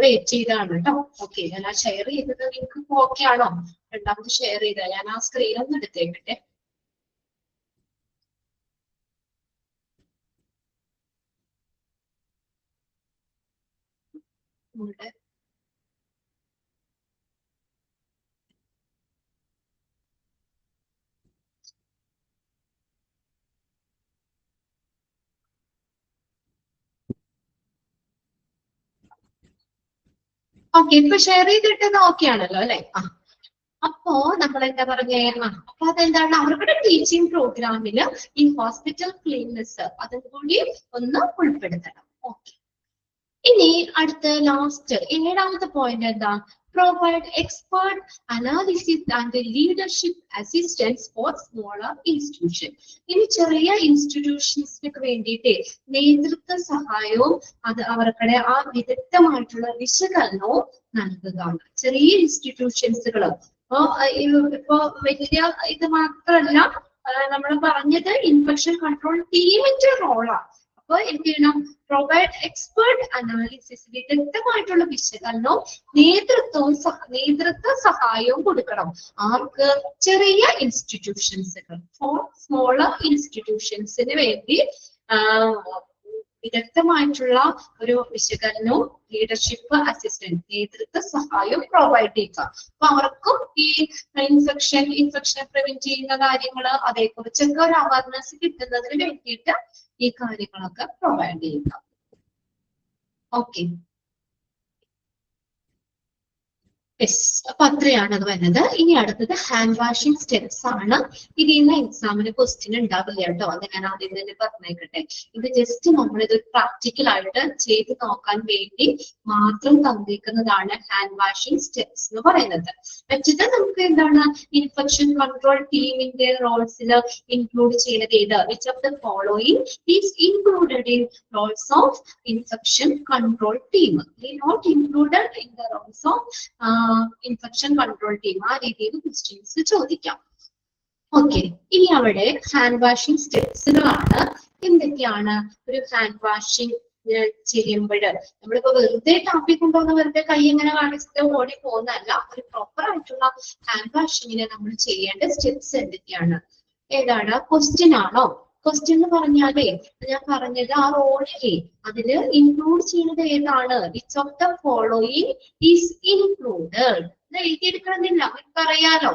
വെയിറ്റ് ചെയ്താണ് കേട്ടോ. ഓക്കെ, ഞാൻ ആ ഷെയർ ചെയ്തത് നിങ്ങൾക്ക് ഓക്കെ ആണോ? രണ്ടാമത് ഷെയർ ചെയ്താ ഞാൻ ആ സ്ക്രീൻ ഒന്ന് എടുത്തേക്കട്ടെ. ഇവിടെ ഓക്കെ, ഇപ്പൊ ഷെയർ ചെയ്തിട്ടത് ഓക്കെ ആണല്ലോ അല്ലെ? അപ്പോ നമ്മൾ എന്താ പറഞ്ഞേ, അപ്പൊ അതെന്താണ്, അവരുടെ ടീച്ചിങ് പ്രോഗ്രാമില് ഈ ഹോസ്പിറ്റൽ ക്ലീൻനെസ് അതും കൂടി ഒന്ന് ഉൾപ്പെടുത്തണം. ഓക്കെ, ഇനി അടുത്ത ലാസ്റ്റ് 7ാമത്തെ പോയിന്റ് എന്താ, provide expert analysis and leadership assistance for smaller institution. ഇനി ചെറിയ ഇൻസ്റ്റിറ്റ്യൂഷൻസിന് വേണ്ടിയിട്ട് നേതൃത്വ സഹായവും അത് അവരുടെ ആ വിദഗ്ധമായിട്ടുള്ള വിശകലനവും നൽകുകയാണ്. ചെറിയ ഇൻസ്റ്റിറ്റ്യൂഷൻസുകൾ ഇപ്പൊ വലിയ ഇത് മാത്രമല്ല, നമ്മൾ പറഞ്ഞത് ഇൻഫെക്ഷൻ കൺട്രോൾ ടീമിന്റെ റോളാണ്. അപ്പൊ എന്ത് ചെയ്യണം, പ്രൊവൈഡ് എക്സ്പേർട്ട് അനാലിസിസ്, വിദഗ്ധമായിട്ടുള്ള വിശകലനവും നേതൃത്വ സഹായവും കൊടുക്കണം. ആർക്ക്? ചെറിയ ഇൻസ്റ്റിറ്റ്യൂഷൻസുകൾ, ഫോർ സ്മോളർ ഇൻസ്റ്റിറ്റ്യൂഷൻസിന് വേണ്ടി വിദഗ്ധമായിട്ടുള്ള ഒരു വിശകലനവും ലീഡർഷിപ്പ് അസിസ്റ്റൻസ്, നേതൃത്വ സഹായവും പ്രൊവൈഡ് ചെയ്യുക. അപ്പൊ അവർക്കും ഈ ഇൻഫെക്ഷനെ പ്രിവെന്റ് ചെയ്യുന്ന കാര്യങ്ങൾ അതേക്കുറിച്ചൊക്കെ ഒരു അവയർനെസ് കിട്ടുന്നതിന് വേണ്ടിയിട്ട് ഈ കാര്യങ്ങളൊക്കെ പ്രൊവൈഡ് ചെയ്യുക. ഓക്കെ, യെസ്, അപ്പൊ അത്രയാണ് അത് വരുന്നത്. ഇനി അടുത്തത് ഹാൻഡ് വാഷിംഗ് സ്റ്റെപ്സ് ആണ്. ഇതിൽ നിന്ന് എക്സാമിന് ക്വസ്റ്റ്യൻ ഉണ്ടാവില്ല കേട്ടോ, അത് ഞാൻ ആദ്യം തന്നെ പറഞ്ഞേക്കട്ടെ. ഇത് ജസ്റ്റ് നമ്മളിത് പ്രാക്ടിക്കൽ ആയിട്ട് ചെയ്ത് നോക്കാൻ വേണ്ടി മാത്രം തന്നിരിക്കുന്നതാണ് ഹാൻഡ് വാഷിംഗ് സ്റ്റെപ്സ് എന്ന് പറയുന്നത്. മറ്റത് നമുക്ക് എന്താണ് ഇൻഫെക്ഷൻ കൺട്രോൾ ടീമിന്റെ റോൾസിൽ ഇൻക്ലൂഡ് ചെയ്യുന്നത് ഏത്? Which of the following is included in roles of infection control team? Not included in the roles of infection control team. ആ രീതിയിൽ ക്വസ്റ്റ്യൻസ് ചോദിക്കാം. ഓക്കെ, ഇനി അവിടെ ഹാൻഡ് വാഷിംഗ് സ്റ്റെപ്സുകളാണ്. എന്തൊക്കെയാണ് ഒരു ഹാൻഡ് വാഷിംഗ് ചെയ്യുമ്പോൾ? നമ്മളിപ്പോ വെറുതെ ടാപ്പിൽ കൊണ്ടുവന്ന് വെറുതെ കൈ ഇങ്ങനെ കാണിച്ചിട്ട് ഓടി പോകുന്നതല്ല. ഒരു പ്രോപ്പർ ആയിട്ടുള്ള ഹാൻഡ് വാഷിങ്ങിന് നമ്മൾ ചെയ്യേണ്ട സ്റ്റെപ്സ് എന്തൊക്കെയാണ്? ഏതാണ്? ക്വസ്റ്റ്യൻ ആണോ? ക്വസ്റ്റ്യൻ എന്ന് പറഞ്ഞാലേ ഞാൻ പറഞ്ഞത് ആ റോളിലെ അതില് ഇൻക്ലൂഡ് ചെയ്യുന്നത് ഏതാണ്? Which of the following is included. ഇത് എഴുതിയെടുക്കണമെന്നില്ല, നിങ്ങൾക്ക് അറിയാലോ.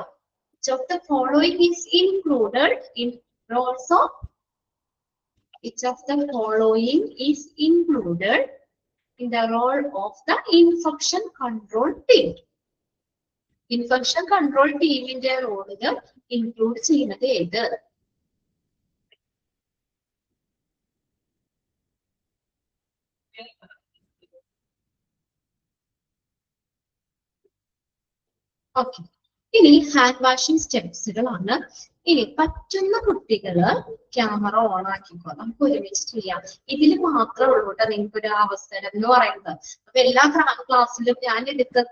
Which of the following is included in roles of which of the following is included in the role of the infection control team? Infection control team in their role include ചെയ്യുന്നത് ഏത്? Okay, ഇനി hand washing സ്റ്റെപ്സുകളാണ്. ഇനി പറ്റുന്ന കുട്ടികള് camera on ആക്കിക്കോ, നമുക്ക് ഒരുമിച്ച് ചെയ്യാം. ഇതിൽ മാത്രമേ ഉള്ളൂ കേട്ടോ നിങ്ങൾക്ക് ഒരു അവസരം എന്ന് പറയുന്നത്. അപ്പൊ എല്ലാ ക്ലാസ്സിലും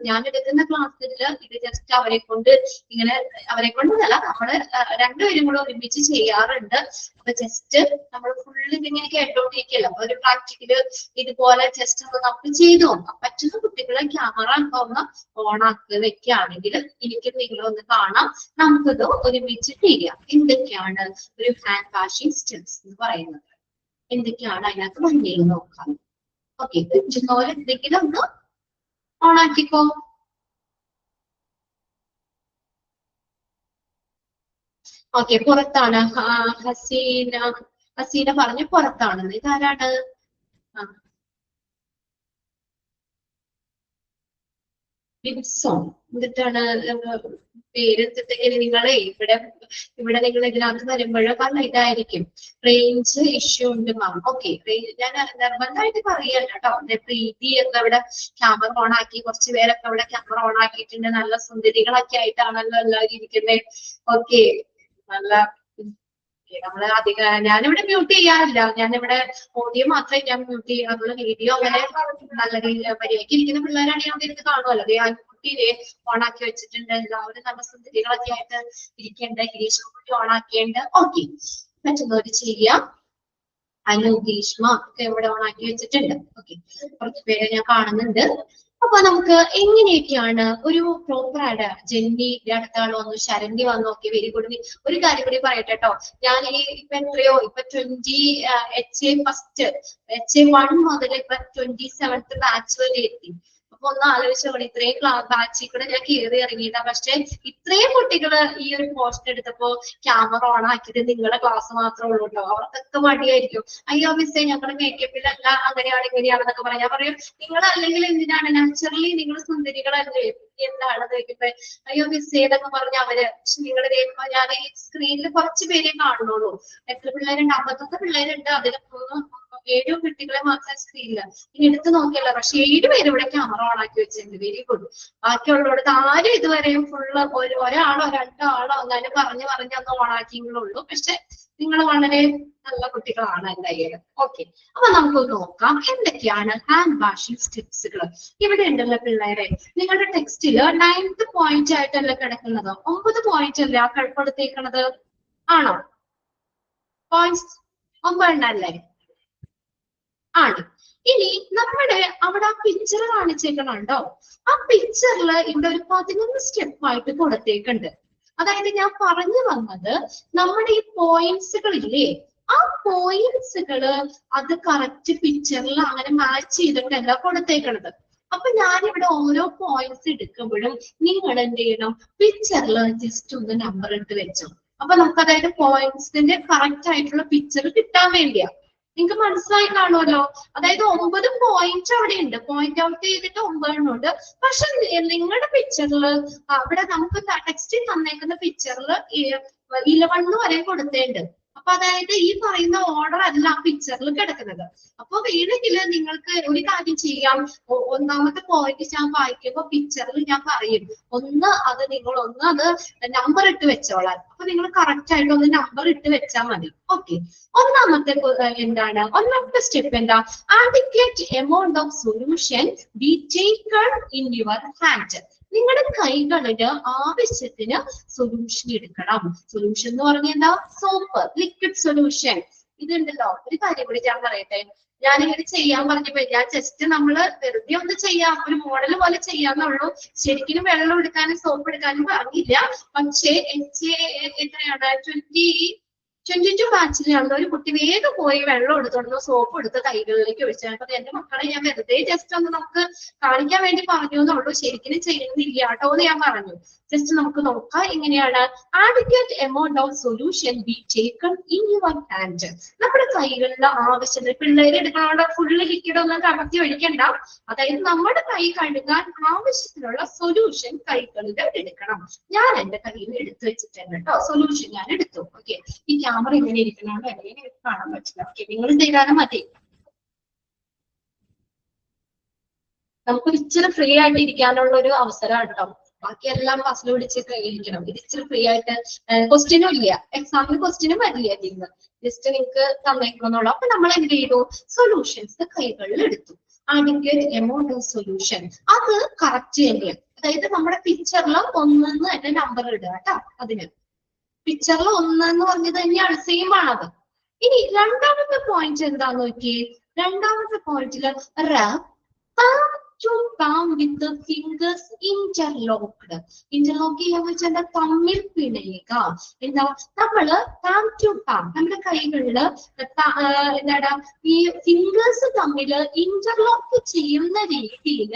ഞാൻ എടുക്കുന്ന ക്ലാസ്സിൽ ഇത് ജസ്റ്റ് അവരെ കൊണ്ട് ഇങ്ങനെ, അവരെ കൊണ്ടല്ല, നമ്മള് രണ്ടുപേരും കൂടെ ഒരുമിച്ച് ചെയ്യാറുണ്ട്. അപ്പൊ ജസ്റ്റ് നമ്മൾ ഫുള്ള് ഇതിങ്ങനെ കേട്ടോണ്ടിരിക്കല്ലോ. അപ്പൊ ഒരു പ്രാക്ടിക്കല് ഇതുപോലെ ജസ്റ്റ് ഒന്ന് നമുക്ക് ചെയ്തു നോക്കാം. പറ്റുന്ന കുട്ടികളെ ക്യാമറ ഒന്ന് ഓൺ ആക്കി വെക്കുകയാണെങ്കിൽ എനിക്ക് നിങ്ങളൊന്ന് കാണാം, നമുക്കിത് ഒരുമിച്ച് ചെയ്യാം. എന്തൊക്കെയാണ് ഒരു ഹാൻഡ് വാഷിംഗ് സ്റ്റെപ്സ് എന്ന് പറയുന്നത്? എന്തൊക്കെയാണ് അതിനകത്ത് വണ്ടിയിൽ നോക്കാം. ഓക്കെ, പറ്റുന്ന പോലെ എന്തെങ്കിലും ഒന്ന് ഓൺ ആക്കിക്കോ. ഓക്കെ, പുറത്താണ്. ഹസീന പറഞ്ഞു പുറത്താണെന്ന്. ഇതാരാണ്? ബിബ്സോൺ. എന്നിട്ടാണ് പേര് നിങ്ങളെ ഇവിടെ നിങ്ങൾ ഇതിനകത്ത് വരുമ്പോഴോ കാരണം ഇതായിരിക്കും റേഞ്ച് ഇഷ്യൂ ഉണ്ട് മാം. ഓക്കെ, ഞാൻ നിർബന്ധമായിട്ട് പറയല്ല കേട്ടോ. പ്രീതി ഒക്കെ ഇവിടെ ക്യാമറ ഓൺ ആക്കി, കുറച്ച് പേരൊക്കെ ഇവിടെ ക്യാമറ ഓൺ ആക്കിയിട്ടുണ്ട്. നല്ല സുന്ദരികളൊക്കെ ആയിട്ടാണല്ലോ എല്ലാവരും ഇരിക്കുന്നത്. ഓക്കെ, നല്ല നമ്മള് ഞാനിവിടെ മ്യൂട്ട് ചെയ്യാറില്ല. ഞാനിവിടെ ഓഡിയോ മാത്രമേ ഞാൻ മ്യൂട്ട് ചെയ്യാറുള്ളൂ. വീഡിയോ അങ്ങനെ നല്ല മര്യാദയ്ക്ക് ഇരിക്കുന്ന പിള്ളേരാണെങ്കിൽ അതിരുന്ന് കാണുമല്ലോ. അത് കുട്ടിയെ ഓണാക്കി വെച്ചിട്ടുണ്ട്. എല്ലാവരും നല്ല സുന്ദരികളൊക്കെ ആയിട്ട് ഇരിക്കേണ്ട. ഗിരീഷ് കുട്ടി ഓണാക്കിയുണ്ട്. ഓക്കെ, പറ്റുന്നവര് ചെയ്യാം. അനു, ഗ്രീഷ്മ ഒക്കെ ഇവിടെ ഓണാക്കി വെച്ചിട്ടുണ്ട്. ഓക്കെ, കുറച്ച് പേരെ ഞാൻ കാണുന്നുണ്ട്. അപ്പൊ നമുക്ക് എങ്ങനെയൊക്കെയാണ് ഒരു പ്രോപ്പർ ആയിട്ട് ജെന്നി അടുത്ത ആൾ വന്നു, ശരണ്യ വന്നു. Okay, very good. ഒരു കാര്യം കൂടി പറയട്ടെ കേട്ടോ. ഞാൻ ഈ ഇപ്പൊ 20 HA1 മുതൽ ഇപ്പൊ 27th ബാച്ച് വരെ എത്തി. അപ്പൊ ഒന്ന് ആലോചിച്ചോളൂ, ഇത്രയും ബാച്ചിൽ കൂടെ ഞാൻ കയറി ഇറങ്ങിയതാ. പക്ഷെ ഇത്രയും കുട്ടികള് ഈ ഒരു പോസ്റ്റ് എടുത്തപ്പോ ക്യാമറ ഓൺ ആക്കിയിട്ട് നിങ്ങളുടെ ക്ലാസ് മാത്രമേ ഉള്ളൂ കേട്ടോ. അവർക്കൊക്കെ മടിയായിരിക്കും. അയ്യോ മിസ്സേ ഞങ്ങളുടെ മേക്കപ്പിലല്ല, അങ്ങനെയാണ് ഇങ്ങനെയാണെന്നൊക്കെ പറയാം. ഞാൻ പറയും, നിങ്ങൾ അല്ലെങ്കിൽ എന്തിനാണ് നാച്ചുറലി നിങ്ങൾ സുന്ദരികളല്ലേ, എന്താണ് ചോദിക്കുന്നത്. അയ്യോ മിസ്സേ എന്നൊക്കെ പറഞ്ഞ അവര്. പക്ഷെ നിങ്ങളുടെ ഞാൻ ഈ സ്ക്രീനിൽ കുറച്ച് പേരെ കാണുന്നുള്ളൂ. എത്ര പിള്ളേരുണ്ട്? 51 പിള്ളേരുണ്ട്. അതിലൊന്നും 7 കുട്ടികളെ മാത്രം സ്ക്രീനില്ല. ഇനി എടുത്ത് നോക്കിയല്ലോ. പക്ഷെ 7 പേര് ഇവിടെ ക്യാമറ ഓൺ ആക്കി വെച്ചിട്ടുണ്ട്. Very good. ബാക്കിയുള്ളവർക്ക് ആരും ഇതുവരെയും ഫുള്ള് ഒരാളോ 2 ആളോ അങ്ങനെ പറഞ്ഞ് അന്ന് ഓൺ ആക്കിയുള്ളൂ. പക്ഷെ നിങ്ങൾ വളരെ നല്ല കുട്ടികളാണ് എന്തായാലും. ഓക്കെ, അപ്പൊ നമുക്ക് നോക്കാം എന്തൊക്കെയാണ് ഹാൻഡ് വാഷിംഗ് സ്റ്റെപ്സുകൾ. ഇവിടെ ഉണ്ടല്ലോ പിള്ളേരെ, നിങ്ങളുടെ ടെക്സ്റ്റില് 9th പോയിന്റ് ആയിട്ടല്ല കിടക്കുന്നത്, 9 പോയിന്റ് അല്ലേ ആ കൊടുത്തേക്കണത്? ആണോ? പോയിന്റ്സ് 9 എണ്ണല്ലേ? ആണ്. ഇനി നമ്മുടെ അവിടെ ആ പിക്ചർ കാണിച്ചേക്കണുണ്ടോ? ആ പിക്ചറിൽ ഇവിടെ ഒരു 11 സ്റ്റെപ്പായിട്ട് കൊടുത്തേക്കുണ്ട്. അതായത് ഞാൻ പറഞ്ഞു വന്നത്, നമ്മുടെ ഈ പോയിന്റ്സുകളില്ലേ, ആ പോയിന്റ്സുകള് അത് കറക്റ്റ് പിക്ചറിൽ അങ്ങനെ മാച്ച് ചെയ്തിട്ടല്ല കൊടുത്തേക്കണത്. അപ്പൊ ഞാനിവിടെ ഓരോ പോയിന്റ്സ് എടുക്കുമ്പോഴും നിങ്ങൾ എന്ത് ചെയ്യണം? പിക്ചറിൽ ജസ്റ്റ് ഒന്ന് നമ്പർ ഇട്ട് വെച്ചു. അപ്പൊ നമുക്ക് അതായത് പോയിന്റ്സിന്റെ കറക്റ്റ് ആയിട്ടുള്ള പിക്ചർ കിട്ടാൻ വേണ്ടിയാ. നിങ്ങൾക്ക് മനസ്സിലായി കാണുമല്ലോ. അതായത് 9 പോയിന്റ് അവിടെ ഉണ്ട്, പോയിന്റ് ഔട്ട് ചെയ്തിട്ട് 9 ഉണ്ട്. പക്ഷെ നിങ്ങളുടെ പിക്ചറിൽ അവിടെ നമുക്ക് ടെക്സ്റ്റിൽ തന്നേക്കുന്ന പിക്ചറിൽ 11 വരെ കൊടുത്തേണ്ട്. അപ്പൊ അതായത് ഈ പറയുന്ന ഓർഡർ അല്ല ആ പിക്ചറിൽ കിടക്കുന്നത്. അപ്പൊ വേണമെങ്കിൽ നിങ്ങൾക്ക് ഒരു കാര്യം ചെയ്യാം. ഒന്നാമത്തെ പോയിന്റ് ഞാൻ വായിക്കുമ്പോ പിക്ചറിൽ ഞാൻ പറയും, നിങ്ങൾ അത് നമ്പർ ഇട്ട് വെച്ചോളാം. അപ്പൊ നിങ്ങൾ കറക്റ്റ് ആയിട്ട് ഒന്ന് നമ്പർ ഇട്ട് വെച്ചാൽ മതി. ഓക്കെ, ഒന്നാമത്തെ സ്റ്റെപ്പ് എന്താ? Adequate amount of solution be taken in your hand. നിങ്ങളുടെ കൈകളില് ആവശ്യത്തിന് സൊല്യൂഷൻ എടുക്കണം. സൊല്യൂഷൻ എന്ന് പറഞ്ഞാൽ എന്താ? Soap, liquid solution. ഇതുണ്ടല്ലോ, ഒരു കാര്യം കൂടി ഞാൻ പറയട്ടെ. ഞാനിങ്ങനെ ചെയ്യാൻ പറഞ്ഞപ്പോ ഞാൻ ജസ്റ്റ് നമ്മള് വെറുതെ ഒന്ന് ചെയ്യാം, ഒരു മോഡൽ പോലെ ചെയ്യാന്നുള്ളൂ. ശരിക്കും വെള്ളം എടുക്കാനും സോപ്പ് എടുക്കാനും പറഞ്ഞില്ല. പക്ഷേ എത്രയാണ് 22 ബാച്ചിലാണ് ഒരു കുട്ടി വേഗം പോയി വെള്ളം എടുത്തോണ്ട് സോപ്പ് എടുത്ത് കൈകളിലേക്ക് ഒഴിച്ചാൽ. അപ്പൊ എന്റെ മക്കളെ ഞാൻ വെറുതെ ജസ്റ്റ് ഒന്ന് നമുക്ക് കാണിക്കാൻ വേണ്ടി പറഞ്ഞു എന്നുള്ളൂ. ശരിക്കും ചെയ്യുന്നില്ല കേട്ടോ എന്ന് ഞാൻ പറഞ്ഞു. ജസ്റ്റ് നമുക്ക് നോക്കാം എങ്ങനെയാണ്. Adequate amount of solution be taken in your hand. നമ്മുടെ കൈകളിലെ ആവശ്യത്തിന് പിള്ളേര് എടുക്കണോണ്ട് ഫുള്ള് ലിക്വിഡ് ഒന്നും കമത്തി ഒഴിക്കണ്ട. അതായത് നമ്മുടെ കൈ കഴുകാൻ ആവശ്യത്തിനുള്ള സൊല്യൂഷൻ കൈകളിൽ എടുക്കണം. ഞാൻ എന്റെ കയ്യിൽ എടുത്തു വെച്ചിട്ടുണ്ട് കേട്ടോ. സൊല്യൂഷൻ ഞാൻ എടുത്തു. ഓക്കെ, ഈ ക്യാമറ ഇങ്ങനെ ഇരിക്കണോണ്ട് എങ്ങനെ കാണാൻ പറ്റില്ല. ഓക്കെ, നിങ്ങൾ ചെയ്താലും മതി. നമുക്ക് ഇച്ചിരി ഫ്രീ ആയിട്ട് ഇരിക്കാനുള്ള ഒരു അവസരം കേട്ടോ. ബാക്കിയെല്ലാം ക്ലാസ്സിൽ വിളിച്ച് ഇരിക്കണം. ഇത് ഇച്ചിരി ഫ്രീ ആയിട്ട്. ക്വസ്റ്റ്യനും ഇല്ല, എക്സാമിന് ക്വസ്റ്റ്യനും വരില്ല ഇതിന്ന്. ജസ്റ്റ് നിങ്ങൾക്ക് തന്നേക്കണമെന്നുള്ളൂ. അപ്പൊ നമ്മൾ എന്ത് ചെയ്തു? സൊല്യൂഷൻസ് കൈകളിൽ എടുത്തു. ആഡിക്വേറ്റ് എമൗണ്ട് ഓഫ് സൊല്യൂഷൻ, അത് കറക്റ്റ് തന്നെയാണ്. അതായത് നമ്മുടെ പിക്ചറിൽ 1 തന്നെ നമ്പർ ഇടുക കേട്ടോ. അതിന് പിക്ചറിൽ 1 എന്ന് പറഞ്ഞത് തന്നെയാണ്, സെയിം ആണത്. ഇനി രണ്ടാമത്തെ പോയിന്റ് എന്താന്ന് നോക്കിയേ. രണ്ടാമത്തെ പോയിന്റില് to palm with the fingers interlocked. Interlock ചെയ്യാന്ന് വെച്ചാൽ തമ്മിൽ പിണയുക. എന്താ? നമ്മള് പാം ടു പാം, നമ്മുടെ കൈകളില് എന്താണ് ഈ ഫിംഗേഴ്സ് തമ്മിൽ ഇന്റർലോക്ക് ചെയ്യുന്ന രീതിയിൽ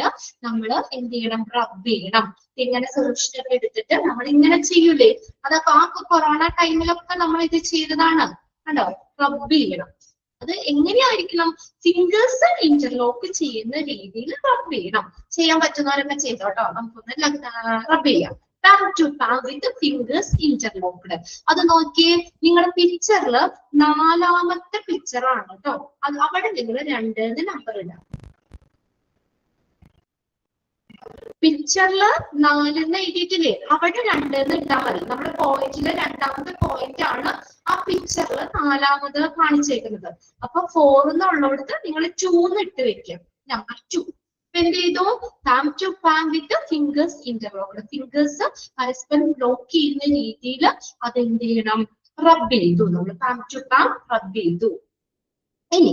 നമ്മൾ എന്ത് ചെയ്യണം? റബ്ബ് ചെയ്യണം. ഇങ്ങനെ സൊല്യൂഷൻ എടുത്തിട്ട് നമ്മൾ ഇങ്ങനെ ചെയ്യൂലേ, അതൊക്കെ ആ കൊറോണ ടൈമിലൊക്കെ നമ്മൾ ഇത് ചെയ്തതാണ്. കണ്ടോ? റബ്ബ് ചെയ്യണം. അത് എങ്ങനെയായിരിക്കണം? ഫിംഗേഴ്സ് ഇന്റർലോക്ക് ചെയ്യുന്ന രീതിയിൽ റബ്ബ് ചെയ്യണം. ചെയ്യാൻ പറ്റുന്നവരൊക്കെ ചെയ്തോട്ടോ. നമുക്കൊന്ന് റബ്ബ് ചെയ്യാം. Palm to palm with fingers interlocked. അത് നോക്കിയേ, നിങ്ങളുടെ പിക്ചറില് 4ാമത്തെ പിക്ചറാണ് കേട്ടോ. അത് അവിടെ നിങ്ങൾ 2 നമ്പർ ഇടാം. പിക്ചറില് 4 എഴുതിയിട്ടില്ലേ, അവിടെ 2 ഇട്ടാൽ മതി. നമ്മുടെ പോയിന്റില് 2ാമത്തെ പോയിന്റ് ആണ് ആ പിക്ചറിൽ 4ാമത് കാണിച്ചേക്കുന്നത്. അപ്പൊ 4 എന്നുള്ളടത്ത് നിങ്ങൾ 2 ഇട്ട് വെക്കാം. നമ്പർ 2. എന്ത് ചെയ്തു? Palm to palm with fingers interlocked. Fingers പരസ്പരം ബ്ലോക്ക് ചെയ്യുന്ന രീതിയിൽ അതെന്ത് ചെയ്യണം? റബ്ബ് ചെയ്തു. നമ്മൾ പാം ടു പാം റബ്ബ് ചെയ്തു. ഇനി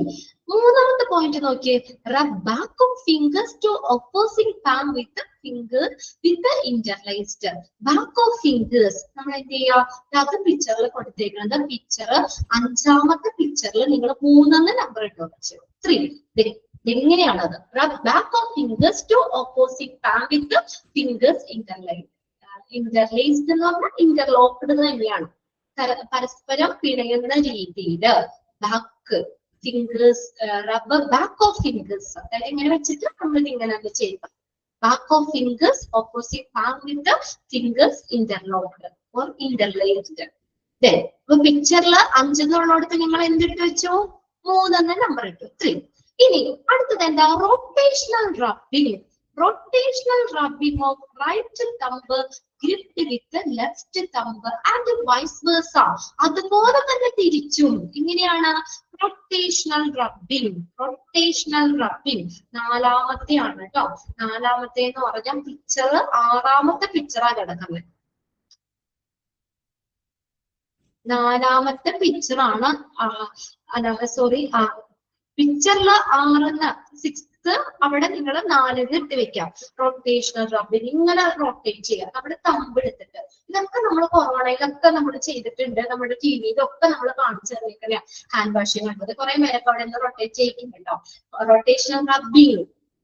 3ാമത്തെ പോയിന്റ് നോക്കിയേ. Rub back of fingers to opposing palm with fingers with interlaced. Back of fingers നമ്മൾ എന്ത് ചെയ്യുക? അത് പിക്ചറിൽ കൊടുത്തേക്കുന്നത്. പിക്ചർ 5ാമത്തെ പിക്ചറിൽ നിങ്ങൾ 3 നമ്പർ ഇട്ട് വെച്ചു. 3. എങ്ങനെയാണത്? Rub back of fingers to opposing palm with fingers interlaced. Interlaced എന്ന് പറഞ്ഞാൽ ഇന്റർലോക്ക്ഡ് തന്നെയാണ്. പരസ്പരം പിണയുന്ന രീതിയില് back fingers, rubber back of fingers. അതായത് ഇങ്ങനെ വെച്ചിട്ട് നമ്മൾ ഇങ്ങനെ ചെയ്യുക. Back of fingers opposite palm with fingers interlocked or interlaced. അപ്പൊ പിക്ചറിൽ 5 എന്നുള്ളടത്ത് നിങ്ങൾ എന്തിട്ട് വെച്ചു? 3 നമ്പർ ഇട്ടു. 3. ഇനി അടുത്തത് എന്താ? Rotational rubbing. Rotational rubbing of right thumb gripped with left thumb and vice versa. അതുപോലെ തന്നെ തിരിച്ചും. ഇങ്ങനെയാണ് റൊട്ടേഷണൽ റബ്ബിംഗ്. റൊട്ടേഷണൽ റബ്ബിംഗ് 4ാമത്തെ ആണ് കേട്ടോ. 4ാമത്തെ എന്ന് പറഞ്ഞാൽ പിക്ചർ 6ാമത്തെ പിക്ചറാണ് കിടക്കുന്നത്. 4ാമത്തെ പിക്ചറാണ്. സോറി, പിക്ചറിൽ 6 അവിടെ നിങ്ങൾ 4 ഇട്ട് വെക്കാം. റൊട്ടേഷണൽ റബ്ബിംഗ് ഇങ്ങനെ റൊട്ടേറ്റ് ചെയ്യാം. നമ്മുടെ തമ്പ് എടുത്തിട്ട്. ഇതൊക്കെ നമ്മൾ കൊറോണയിലൊക്കെ നമ്മൾ ചെയ്തിട്ടുണ്ട്. നമ്മുടെ ടിവിയിലൊക്കെ നമ്മൾ കാണിച്ചു തന്നേക്കറിയാം. ഹാൻഡ് വാഷിംഗ് കണ്ടത് കുറെ പേരൊക്കെ അവിടെ നിന്ന് റൊട്ടേറ്റ് ചെയ്യിക്കുന്നുണ്ടോ. Rotational rubbing.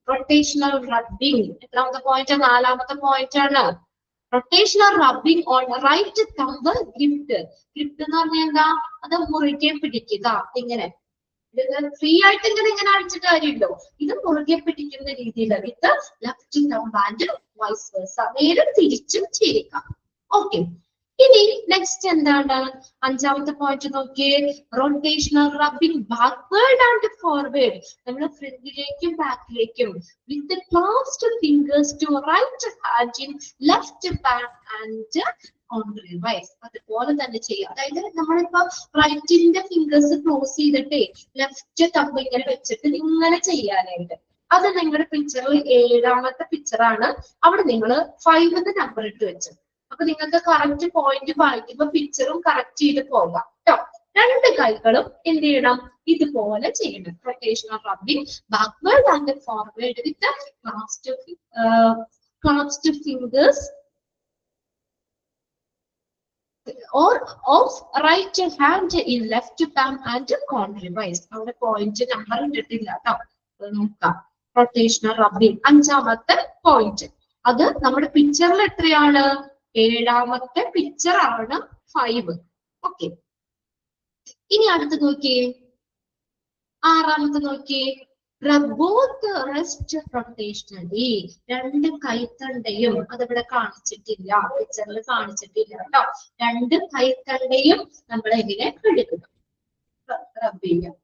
റൊട്ടേഷണൽ റബ്ബിംഗ് എത്രാമത്തെ പോയിന്റ്? 4ാമത്തെ പോയിന്റ് ആണ്. Rotational rubbing on right thumb gripped. Gripped എന്ന് പറഞ്ഞാൽ എന്താ? അത് മുറുകെ പിടിക്കുക. ഇങ്ങനെ ഫ്രീ ആയിട്ട് ഇങ്ങനെ അടിച്ചിട്ട് കാര്യമുണ്ടോ? ഇത് മുറുകെ പിടിക്കുന്ന രീതിയിൽ with left thumb and vice versa, നേരെ തിരിച്ചും ചെയ്യുക. ഓക്കെ, ഇനി നെക്സ്റ്റ് എന്താണ്? അഞ്ചാമത്തെ പോയിന്റ് നോക്കിയേ, rotational rubbing backward and forward. നമ്മൾ ഫ്രണ്ടിലേക്കും ബാക്കിലേക്കും with closed fingers to right hand in left back and contrariwise. അതുപോലെ തന്നെ ചെയ്യുക. അതായത് നമ്മളിപ്പോ റൈറ്റിന്റെ ഫിംഗേഴ്സ് ക്ലോസ് ചെയ്തിട്ടേ ലെഫ്റ്റ് തമ്പ് ഇങ്ങനെ വെച്ചിട്ട് ഇങ്ങനെ ചെയ്യാനായിട്ട്. അത് നിങ്ങളുടെ പിക്ചറിൽ 7ാമത്തെ പിക്ചറാണ്. അവിടെ നിങ്ങൾ 5 നമ്പർ ഇട്ട് വെച്ചു. അപ്പൊ നിങ്ങൾക്ക് കറക്റ്റ് പോയിന്റ് വായിക്കുമ്പോ പിക്ചറും കറക്റ്റ് ചെയ്ത് പോകാം കേട്ടോ. 2 കൈകളും എന്ത് ചെയ്യണം? ഇതുപോലെ ചെയ്യണം. Rotational rubbing backward and forward with clasped fingers or of right hand in left palm and contrary. അവിടെ പോയിന്റ് നമ്പർ ഇട്ടിട്ടില്ല കേട്ടോ. നോക്കാം. റൊട്ടേഷണൽ റബ്ബിംഗ് 5ാമത്തെ പോയിന്റ്. അത് നമ്മുടെ പിക്ചറിൽ എത്രയാണ്? 7ാമത്തെ പിക്ചർ ആണ് 5. ഓക്കെ, ഇനി അടുത്ത് നോക്കിയേ, 6ാമത്തെ നോക്കിയേ, ബോത്ത് റെസ്റ്റ് റൊട്ടേഷണലി. 2 കൈത്തണ്ടയും, അതിവിടെ കാണിച്ചിട്ടില്ല, പിക്ചറിൽ കാണിച്ചിട്ടില്ല കേട്ടോ. 2 കൈത്തണ്ടയും നമ്മൾ എങ്ങനെ എടുക്കുക? റബ്ബ് ചെയ്യാം.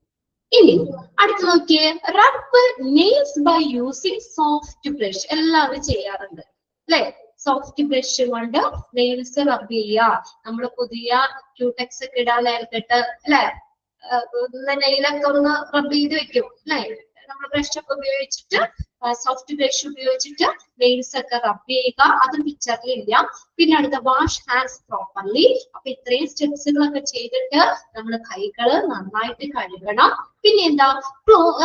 ഇനി അടുത്ത് നോക്കിയേ, rub nails by using soft brush. എല്ലാവരും ചെയ്യാറുണ്ട് അല്ലെ? സോഫ്റ്റ് ബ്രഷ് കൊണ്ട് നെയിൽസ് റബ്ബ് ചെയ്യുക. നമ്മൾ പുതിയ ക്യൂടെക്സ് ഒക്കെ ഇടാൻ നേരത്തിട്ട് അല്ലെ, നെയിലൊക്കെ ഒന്ന് റബ്ബ് ചെയ്ത് വെക്കും അല്ലെ? നമ്മൾ ബ്രഷ് ഒക്കെ ഉപയോഗിച്ചിട്ട്, സോഫ്റ്റ് ബ്രഷ് ഉപയോഗിച്ചിട്ട് നെയിൽസ് ഒക്കെ റബ്ബ് ചെയ്യുക. അത് പിക്ചറിൽ ഇല്ല. പിന്നെ അടുത്ത വാഷ് ഹാൻഡ്സ് പ്രോപ്പർലി. അപ്പൊ ഇത്രയും സ്റ്റെപ്സുകളൊക്കെ ചെയ്തിട്ട് നമ്മൾ കൈകള് നന്നായിട്ട് കഴുകണം. പിന്നെ എന്താ,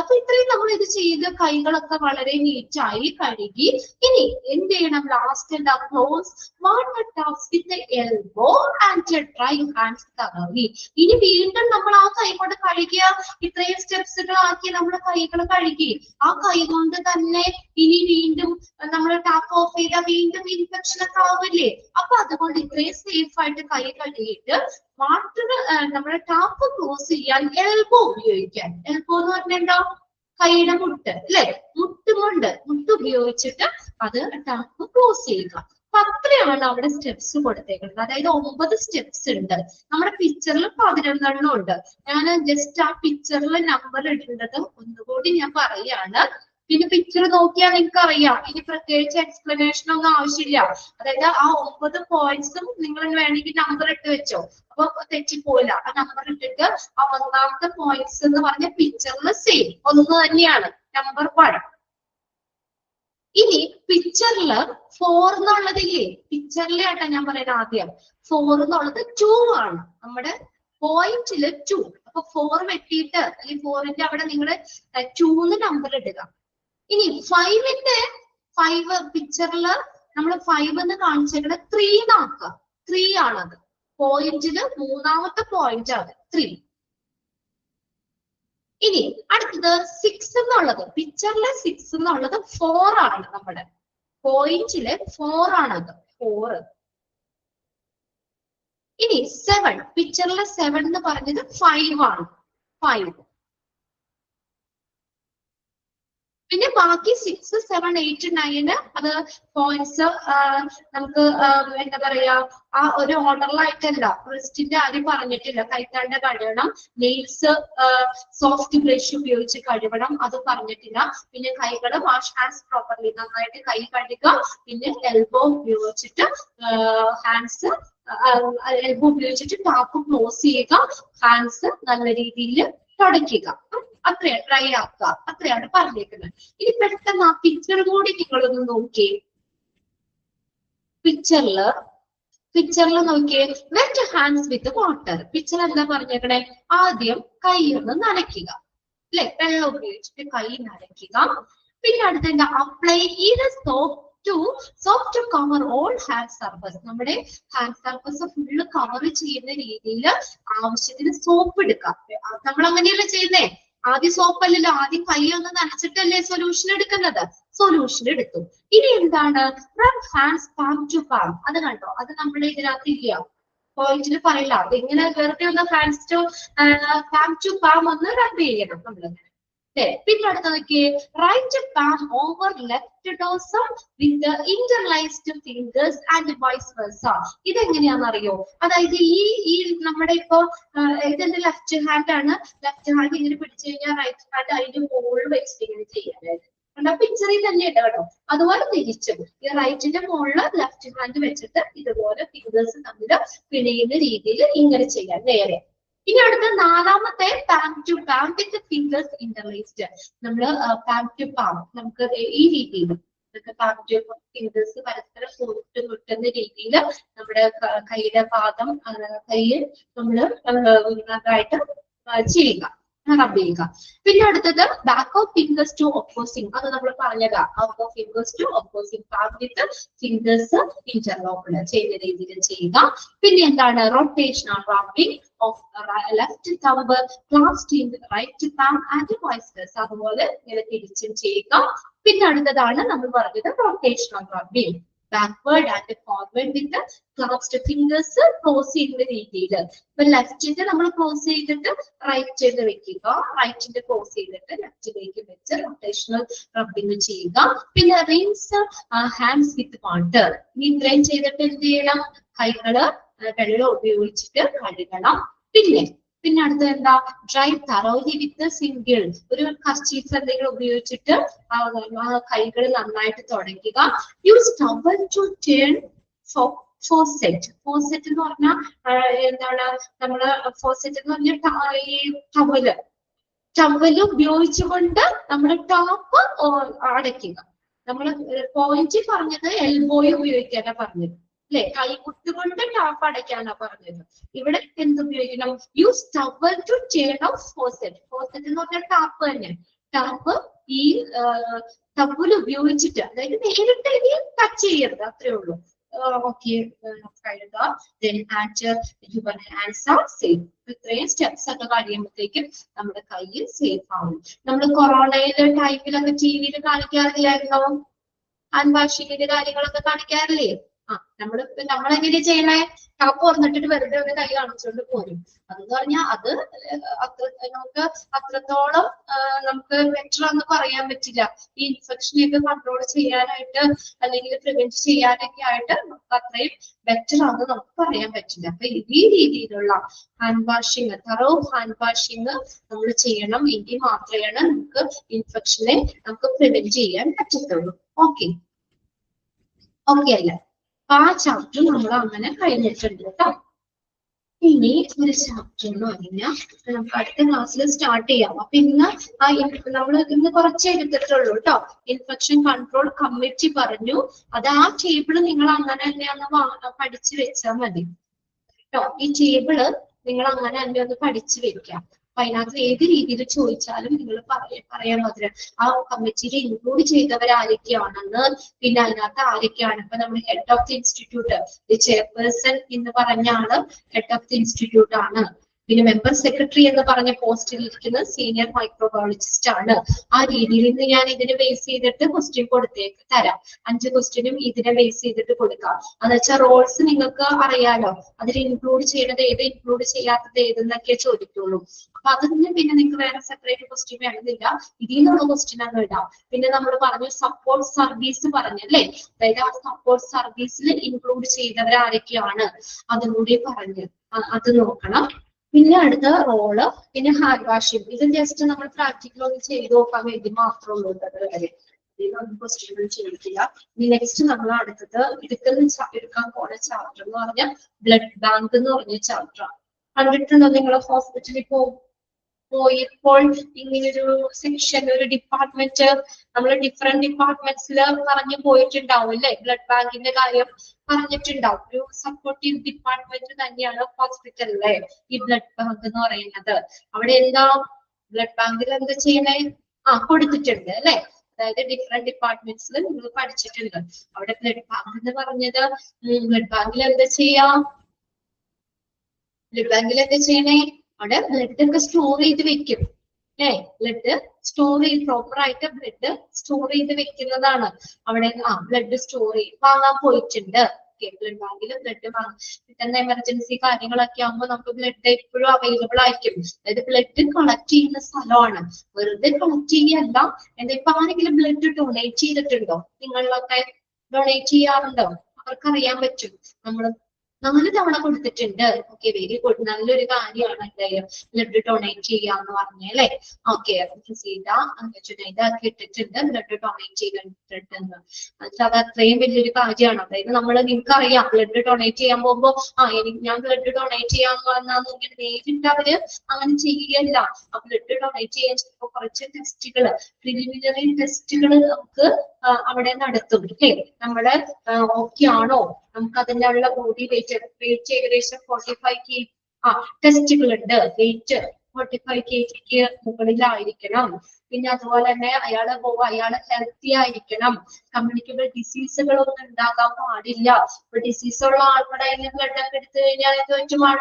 അപ്പൊ ഇത്രയും നമ്മൾ ഇത് ചെയ്ത് കൈകളൊക്കെ വളരെ നീറ്റായി കഴുകി. ഇനി എന്ത് ചെയ്യണം? ലാസ്റ്റ് എന്താ? Close water taps with elbow and dry hands തറവി. ഇനി വീണ്ടും നമ്മൾ ആ കൈ കൊണ്ട് കഴുകിയ ഇത്രയും സ്റ്റെപ്സുകൾ ആക്കി നമ്മൾ കൈകൾ കഴുകി. ആ കൈ കൊണ്ട് തന്നെ ഇനി വീണ്ടും നമ്മൾ ടാപ്പ് ഓഫ് ചെയ്താൽ വീണ്ടും ഇൻഫെക്ഷൻ ഒക്കെ ആവില്ലേ? അപ്പൊ അതുകൊണ്ട് ഇത്രയും സേഫ് ആയിട്ട് കൈ കഴുകിയിട്ട് വാട്ടർ നമ്മുടെ ടാപ്പ് ക്ലോസ് ചെയ്യാൻ എൽബോ ഉപയോഗിക്കാൻ. എൽബോ എന്ന് പറഞ്ഞാൽ കൈയുടെ മുട്ട് അല്ലെ? മുട്ട് ഉപയോഗിച്ചിട്ട് അത് ടാപ്പ് ക്ലോസ് ചെയ്യുക. അപ്പൊ അത്രയാണ് അവിടെ സ്റ്റെപ്സ് കൊടുത്തേക്കുന്നത്. അതായത് 9 സ്റ്റെപ്സ് ഉണ്ട്. നമ്മുടെ പിക്ചറിൽ 11 ഉണ്ട്. ഞാൻ ജസ്റ്റ് ആ പിക്ചറിൽ നമ്പർ ഇടേണ്ടത് ഒന്നുകൂടി ഞാൻ പറയാണ്. പിന്നെ പിക്ചർ നോക്കിയാൽ നിങ്ങൾക്ക് അറിയാം. ഇനി പ്രത്യേകിച്ച് എക്സ്പ്ലനേഷൻ ഒന്നും ആവശ്യമില്ല. അതായത് ആ 9 പോയിന്റ്സും നിങ്ങൾ വേണമെങ്കിൽ നമ്പർ ഇട്ട് വെച്ചോ. അപ്പൊ തെറ്റിപ്പോയില്ല. ആ നമ്പർ ഇട്ടിട്ട് ആ 1ാമത്തെ പോയിന്റ്സ് എന്ന് പറഞ്ഞ പിക്ചറിൽ സെയിം 1 തന്നെയാണ്, നമ്പർ 1. ഇനി പിക്ചറില് 4 എന്നുള്ളതില്ലേ? പിക്ചറിലെ ആട്ടാ ഞാൻ പറയുന്നത് ആദ്യം. 4 എന്നുള്ളത് 2 ആണ്. നമ്മുടെ പോയിന്റില് 2. അപ്പൊ 4 വെട്ടിയിട്ട് അല്ലെങ്കിൽ 4ന്റെ അവിടെ നിങ്ങൾ 2 നമ്പർ ഇടുക. ഇനി 5 പിക്ചറില് നമ്മൾ 5 എന്ന് കാണിച്ചേക്കുന്നത് 3 ആക്കുക. 3 ആണത്. പോയിന്റില് 3ാമത്തെ പോയിന്റ് ആണ് 3. ഇനി അടുത്തത് 6 എന്നുള്ളത്, പിക്ചറിലെ 6 എന്നുള്ളത് 4 ആണ്. നമ്മുടെ പോയിന്റില് 4 ആണത്, 4. ഇനി 7, പിക്ചറിലെ 7 എന്ന് പറഞ്ഞത് 5 ആണ്, 5. പിന്നെ ബാക്കി 6, 7, 8, 9 അത് പോയിന്റ്സ് നമുക്ക് എന്താ പറയാ, ആ ഒരു ഓർഡറിലായിട്ടല്ല. റിസ്റ്റിന്റെ ആദ്യം പറഞ്ഞിട്ടില്ല. കൈത്തണ്ട കഴുകണം, നെയിൽസ് സോഫ്റ്റ് ബ്രഷ് ഉപയോഗിച്ച് കഴുകണം, അത് പറഞ്ഞിട്ടില്ല. പിന്നെ കൈകള് വാഷ് ഹാൻഡ്സ് പ്രോപ്പർലി, നന്നായിട്ട് കൈ കഴുകുക. പിന്നെ എൽബോ ഉപയോഗിച്ചിട്ട് എൽബോ ഉപയോഗിച്ചിട്ട് ടാപ്പ് ക്ലോസ് ചെയ്യുക. ഹാൻഡ്സ് നല്ല രീതിയിൽ തുടയ്ക്കുക. അത്രയാണ്, ഡ്രൈ ആക്കുക. അത്രയാണ് പറഞ്ഞേക്കുന്നത്. ഇനി പെട്ടെന്ന് ആ പിക്ചർ കൂടി നിങ്ങളൊന്ന് നോക്കിയേ. പിക്ചറിൽ നോക്കിയേ, wet hands with water. Picture എന്താ പറഞ്ഞേക്കണേ? ആദ്യം കൈ ഒന്ന് നനയ്ക്കുക അല്ലെ? വെള്ളം ഉപയോഗിച്ചിട്ട് കൈ നനയ്ക്കുക. പിന്നെ അടുത്ത എന്താ? അപ്ലൈ ചെയ്ത് soft cover all hand surface. നമ്മുടെ ഹാൻഡ് സർഫസ് ഫുള്ള് കവർ ചെയ്യുന്ന രീതിയിൽ ആവശ്യത്തിന് സോപ്പ് എടുക്കാം. നമ്മൾ അങ്ങനെയല്ലേ ചെയ്യുന്നേ? ആദ്യം സോപ്പല്ലല്ലോ, ആദ്യം കൈ ഒന്ന് നനച്ചിട്ടല്ലേ സൊല്യൂഷൻ എടുക്കുന്നത്. സൊല്യൂഷൻ എടുത്തു. ഇനി എന്താണ്? റബ് ഹാൻഡ്സ് പാം ടു പാം. അത് കണ്ടോ? അത് നമ്മുടെ ഇതിനകത്ത് ഇല്ല. പോയിന്റിൽ പറയില്ല. അതിങ്ങനെ വെറുതെ ഒന്ന് hands to palm to palm ഒന്ന് റബ് ചെയ്യണം നമ്മളങ്ങനെ. പിന്നെ അടുത്ത നോക്കിയേ, right palm over left dorsum with interlaced fingers and vice versa. ഇതെങ്ങനെയാണെന്നറിയോ? അതായത് ഈ നമ്മുടെ ഇപ്പോ ഇതെന്റെ ലെഫ്റ്റ് ഹാൻഡ് ആണ്. ലെഫ്റ്റ് ഹാൻഡ് ഇങ്ങനെ പിടിച്ചു കഴിഞ്ഞാൽ റൈറ്റ് ഹാൻഡ് അതിന്റെ മുകളിൽ വെച്ചിട്ട് ഇങ്ങനെ ചെയ്യാനായിട്ട്. പിക്ചറിൽ തന്നെ ഉണ്ട് കേട്ടോ. അതുപോലെ തിരിച്ചും ഈ റൈറ്റിന്റെ മുകളിൽ ലെഫ്റ്റ് ഹാൻഡ് വെച്ചിട്ട് ഇതുപോലെ ഫിംഗേഴ്സ് തമ്മിൽ പിണയുന്ന രീതിയിൽ ഇങ്ങനെ ചെയ്യാം നേരെ. ഇനി അടുത്ത നാലാമത്തെ palm to palm with fingers interlaced. നമ്മള് പാം ടു പാം നമുക്ക് ഈ രീതിയിൽ പാം ടു ഫിംഗേഴ്സ് പരസ്പരം മുട്ടുന്ന രീതിയിൽ നമ്മുടെ കൈയുടെ പാദം കൈയിൽ നമ്മള് നന്നായിട്ട് ചെയ്യുക, റബ് ചെയ്യുക. പിന്നെ അടുത്തത് back of fingers to opposing. അത് നമ്മൾ പറഞ്ഞതാ, back of fingers to opposing. Palm with fingers interlocked ചെയ്യുന്ന രീതിയിൽ ചെയ്യുക. പിന്നെ എന്താണ് rotational rubbing of left thumb clasped in right palm and vice versa. അതുപോലെ ഇങ്ങനെ തിരിച്ചും ചെയ്യുക. പിന്നെ അടുത്തതാണ് നമ്മൾ പറഞ്ഞത് rotational rubbing, backward and forward with clasped fingers close ചെയ്യുന്ന രീതിയിൽ. ഇപ്പൊ ലെഫ്റ്റിന്റെ നമ്മൾ ക്ലോസ് ചെയ്തിട്ട് റൈറ്റിൽ വെക്കുക, റൈറ്റിന്റെ ക്ലോസ് ചെയ്തിട്ട് ലെഫ്റ്റിലേക്ക് വെച്ച് റൊട്ടേഷണൽ റബ്ബിംഗ് ചെയ്യുക. പിന്നെ റിൻസ് ഹാൻഡ്സ് വിത്ത് വാട്ടർ. ഇനി ഇത്രയും ചെയ്തിട്ട് എന്ത് ചെയ്യണം? കൈകള് വെള്ളം ഉപയോഗിച്ചിട്ട് കഴുകണം. പിന്നെ അടുത്തത് എന്താ? Dry thoroughly with single. ഒരു കർച്ചീഫ് എന്തെങ്കിലും ഉപയോഗിച്ചിട്ട് കൈകൾ നന്നായിട്ട് തുടയ്ക്കുക. Use towel to turn faucet. Faucet എന്ന് പറഞ്ഞാൽ എന്താണ്? നമ്മള് ഫോസെറ്റ് എന്ന് പറഞ്ഞാൽ ഈ ടവല് ഉപയോഗിച്ചുകൊണ്ട് നമ്മൾ ടോപ്പ് അടയ്ക്കുക. നമ്മള് പോയിന്റ് പറഞ്ഞത് എൽബോയ് ഉപയോഗിക്കാനാ പറഞ്ഞത് അല്ലെ? കൈകുട്ടുകൊണ്ട് ടാപ്പ് അടയ്ക്കാനാ പറഞ്ഞത്. ഇവിടെ എന്ത് ഉപയോഗിക്കണം? Use towel to turn off faucet. Faucet എന്ന് പറഞ്ഞാൽ ടാപ്പ് തന്നെ. ടാപ്പ് ഈ ടവൽ ഉപയോഗിച്ചിട്ട്, അതായത് നേരിട്ട് ഇനി ടച്ച് ചെയ്യരുത്, അത്രേ ഉള്ളൂ. ഓക്കെ, കഴുകുക. then at your hands are safe. ഇത്രയും സ്റ്റെപ്സ് ഒക്കെ കഴിയുമ്പോഴത്തേക്കും നമ്മുടെ കൈ സേഫ് ആവും. നമ്മൾ കൊറോണയിലെ ടൈമിലൊക്കെ ടിവിയിൽ കാണിക്കാറില്ലായിരുന്നോ? ഹാൻഡ് വാഷിങ്ങിന്റെ കാര്യങ്ങളൊക്കെ കാണിക്കാറില്ലേ? നമ്മളെങ്ങനെ ചെയ്യണേ? ടാപ്പ് തുറന്നിട്ടിട്ട് വെറുതെ ഒരു കൈ കാണിച്ചുകൊണ്ട് പോരും. അതെന്ന് പറഞ്ഞാൽ അത് നമുക്ക് അത്രത്തോളം നമുക്ക് ബെറ്റർ എന്ന് പറയാൻ പറ്റില്ല. ഈ ഇൻഫെക്ഷനെയൊക്കെ കൺട്രോൾ ചെയ്യാനായിട്ട് അല്ലെങ്കിൽ പ്രിവെന്റ് ചെയ്യാനൊക്കെ ആയിട്ട് നമുക്ക് അത്രയും ബെറ്റർ ആണെന്ന് നമുക്ക് പറയാൻ പറ്റില്ല. അപ്പൊ ഈ രീതിയിലുള്ള hand washing, thorough hand washing നമ്മൾ ചെയ്യണം. എങ്കിൽ മാത്രമാണ് നമുക്ക് ഇൻഫെക്ഷനെ നമുക്ക് പ്രിവെന്റ് ചെയ്യാൻ പറ്റത്തുള്ളൂ. ഓക്കെ അല്ലേ? ആ ചാപ്റ്റർ നമ്മൾ അങ്ങനെ കഴിഞ്ഞിട്ടുണ്ട് കേട്ടോ. ഇനി ഒരു ചാപ്റ്റർ എന്ന് പറഞ്ഞാൽ നമുക്ക് അടുത്ത ക്ലാസ്സിൽ സ്റ്റാർട്ട് ചെയ്യാം. അപ്പൊ ഇന്ന് ഇന്ന് കുറച്ച് എടുത്തിട്ടുള്ളൂ കേട്ടോ. ഇൻഫെക്ഷൻ കൺട്രോൾ കമ്മിറ്റി പറഞ്ഞു. അത് ആ ടേബിള് നിങ്ങൾ അങ്ങനെ തന്നെ ഒന്ന് പഠിച്ചു വെച്ചാൽ മതി കേട്ടോ. ഈ ടേബിള് നിങ്ങൾ അങ്ങനെ തന്നെ ഒന്ന് പഠിച്ചു വെക്കാം. അപ്പൊ അതിനകത്ത് ഏത് രീതിയിൽ ചോദിച്ചാലും നിങ്ങൾ പറയാൻ മാത്രം ആ കമ്മിറ്റിയിൽ ഇൻക്ലൂഡ് ചെയ്തവർ ആരൊക്കെയാണെന്ന്, പിന്നെ അതിനകത്ത് ആരൊക്കെയാണ്. ഇപ്പൊ നമ്മൾ head of the institute, the chairperson എന്ന് പറഞ്ഞ ആള് ഹെഡ് ഓഫ് ദി ഇൻസ്റ്റിറ്റ്യൂട്ട് ആണ്. പിന്നെ മെമ്പർ സെക്രട്ടറി എന്ന് പറഞ്ഞ പോസ്റ്റിൽ ഇരിക്കുന്ന സീനിയർ മൈക്രോബയോളജിസ്റ്റ് ആണ്. ആ രീതിയിൽ നിന്ന് ഞാൻ ഇതിനെ ബേസ് ചെയ്തിട്ട് ക്വസ്റ്റ്യൻ തരാം. 5 ക്വസ്റ്റ്യനും ഇതിനെ ബേസ് ചെയ്തിട്ട് കൊടുക്കാം. എന്ന് വെച്ചാൽ റോൾസ് നിങ്ങൾക്ക് അറിയാലോ, അതിൽ ഇൻക്ലൂഡ് ചെയ്യണത് ഏത്, ഇൻക്ലൂഡ് ചെയ്യാത്തത് ഏതെന്നൊക്കെ ചോദിക്കുള്ളൂ. അപ്പൊ അതിന് പിന്നെ നിങ്ങൾക്ക് വേറെ സെപ്പറേറ്റ് ക്വസ്റ്റ്യൻ വേണമെന്നില്ല, ഇതിൽ നിന്നുള്ള ക്വസ്റ്റ്യൻ അങ്ങ് ഇടാം. പിന്നെ നമ്മൾ പറഞ്ഞു സപ്പോർട്ട് സർവീസ് പറഞ്ഞല്ലേ, അതായത് ആ സപ്പോർട്ട് സർവീസിൽ ഇൻക്ലൂഡ് ചെയ്തവർ ആരൊക്കെയാണ് അതും കൂടി പറഞ്ഞ് അത് നോക്കണം. പിന്നെ അടുത്ത റോള്, പിന്നെ ഹാൻഡ് വാഷിംഗ്. ഇത് ജസ്റ്റ് നമ്മൾ പ്രാക്ടിക്കൽ ഒന്ന് ചെയ്ത് നോക്കാൻ വേണ്ടി മാത്രമേ ഉള്ളൂ കാര്യം. ഇതൊന്നും ക്വസ്റ്റ്യൻ ചോദിക്കില്ല. ഇനി നെക്സ്റ്റ് നമ്മൾ അടുത്തത് എടുക്കാൻ പോണ ചാപ്റ്റർ എന്ന് പറഞ്ഞാൽ ബ്ലഡ് ബാങ്ക് എന്ന് പറഞ്ഞ ചാപ്റ്റർ. കണ്ടിട്ടുണ്ടോ നിങ്ങൾ? ഹോസ്പിറ്റലിൽ പോയപ്പോൾ ഇങ്ങനൊരു സെക്ഷൻ, ഒരു ഡിപ്പാർട്ട്മെന്റ്, നമ്മൾ ഡിഫറെന്റ് ഡിപ്പാർട്ട്മെന്റ്സിൽ പറഞ്ഞു പോയിട്ടുണ്ടാവും അല്ലെ? ബ്ലഡ് ബാങ്കിന്റെ കാര്യം പറഞ്ഞിട്ടുണ്ടാവും. ഒരു സപ്പോർട്ടീവ് ഡിപ്പാർട്ട്മെന്റ് തന്നെയാണ് ഹോസ്പിറ്റലിലെ ഈ ബ്ലഡ് ബാങ്ക് എന്ന് പറയുന്നത്. അവിടെ എന്താ ബ്ലഡ് ബാങ്കിൽ എന്താ ചെയ്യണേ? കൊടുത്തിട്ടുണ്ട് അല്ലെ? അതായത് ഡിഫറെന്റ് ഡിപ്പാർട്ട്മെന്റ്സിൽ നിങ്ങൾ പഠിച്ചിട്ടുണ്ട്. അവിടെ ബ്ലഡ് ബാങ്ക് എന്ന് പറഞ്ഞത്, ബ്ലഡ് ബാങ്കിൽ എന്താ ചെയ്യാം? ബ്ലഡ് ബാങ്കിൽ എന്താ ചെയ്യണേ? അവിടെ ബ്ലഡ് ഒക്കെ സ്റ്റോർ ചെയ്ത് വെക്കും അല്ലെ? ബ്ലഡ് സ്റ്റോർ ചെയ്ത് പ്രോപ്പർ ആയിട്ട് ബ്ലഡ് സ്റ്റോർ ചെയ്ത് വെക്കുന്നതാണ് അവിടെ. ബ്ലഡ് സ്റ്റോർ വാങ്ങാൻ പോയിട്ടുണ്ട്. ഓക്കെ, ബ്ലഡ് ബാങ്കിൽ ബ്ലഡ് കിട്ടുന്ന എമർജൻസി കാര്യങ്ങളൊക്കെ ആകുമ്പോൾ നമുക്ക് ബ്ലഡ് എപ്പോഴും അവൈലബിൾ ആയിരിക്കും. അതായത് ബ്ലഡ് കളക്ട് ചെയ്യുന്ന സ്ഥലമാണ്, വെറുതെ കളക്ട് ചെയ്യല്ല. ഇപ്പൊ ആരെങ്കിലും ബ്ലഡ് ഡൊണേറ്റ് ചെയ്തിട്ടുണ്ടോ? നിങ്ങളിലൊക്കെ ഡൊണേറ്റ് ചെയ്യാറുണ്ടോ? അവർക്കറിയാൻ പറ്റും. നമ്മൾ 4 തവണ കൊടുത്തിട്ടുണ്ട്. ഓക്കെ, വെരി ഗുഡ്, നല്ലൊരു കാര്യമാണ് എന്തായാലും ബ്ലഡ് ഡൊണേറ്റ് ചെയ്യാന്ന് പറഞ്ഞല്ലേ. ഓക്കെ, ഇതൊക്കെ ഇട്ടിട്ടുണ്ട്, ബ്ലഡ് ഡൊണേറ്റ് ചെയ്തിട്ടുണ്ട്. അത് അത്രയും വലിയൊരു കാര്യമാണ്. അതായത് നിങ്ങൾക്കറിയാം ബ്ലഡ് ഡൊണേറ്റ് ചെയ്യാൻ പോകുമ്പോ ഞാൻ ബ്ലഡ് ഡൊണേറ്റ് ചെയ്യാന്ന് പറഞ്ഞാൽ നേരിട്ട് അവര് അങ്ങനെ ചെയ്യല്ല. ആ ബ്ലഡ് ഡൊണേറ്റ് ചെയ്യാൻ ചിലപ്പോൾ കുറച്ച് ടെസ്റ്റുകൾ, പ്രിലിമിനറി ടെസ്റ്റുകൾ നമുക്ക് അവിടെ നടത്തും. അല്ലേ, നമ്മുടെ ഓക്കെ ആണോ, നമുക്ക് അതിൻ്റെ ഉള്ള ബോഡി വെയിറ്റ് ഏകദേശം 45 kg ടെസ്റ്റുകൾ ഉണ്ട്. വെയിറ്റ് 45 kgക്ക് മുകളിലായിരിക്കണം. പിന്നെ അതുപോലെ തന്നെ അയാള് ഹെൽത്തി ആയിരിക്കണം. കമ്മ്യൂണിക്കബിൾ ഡിസീസുകളൊന്നും ഉണ്ടാകാൻ പാടില്ല. ഇപ്പൊ ഡിസീസ് ഉള്ള ആൾക്കാരുടെ ബ്ലഡ് ഒക്കെ എടുത്തു കഴിഞ്ഞാൽ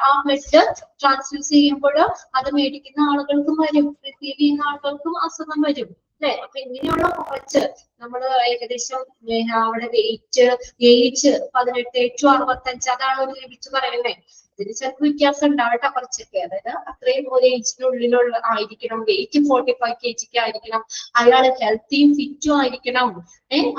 ആ ബ്ലഡ് ട്രാൻസ്ഫ്യൂസ് ചെയ്യുമ്പോൾ അത് മേടിക്കുന്ന ആളുകൾക്കും വരും, റിസീവ് ചെയ്യുന്ന ആളുകൾക്കും അസുഖം വരും. അല്ലെ, അപ്പൊ ഇങ്ങനെയുള്ള കുറച്ച് നമ്മള് ഏകദേശം അവിടെ വെയിറ്റ്, ഏജ് 18 to 65 അതാണ് ഒരു ലിമിറ്റ് പറയുന്നത്. ഇതിന് ചിലപ്പോൾ വ്യത്യാസം ഉണ്ടാവട്ടെ കുറച്ചൊക്കെ. അതായത് അത്രയും ഒരു ഏജിനുള്ളിലുള്ള ആയിരിക്കണം, വെയിറ്റ് 45 kg ആയിരിക്കണം, അയാൾ ഹെൽത്തിയും ഫിറ്റും ആയിരിക്കണം.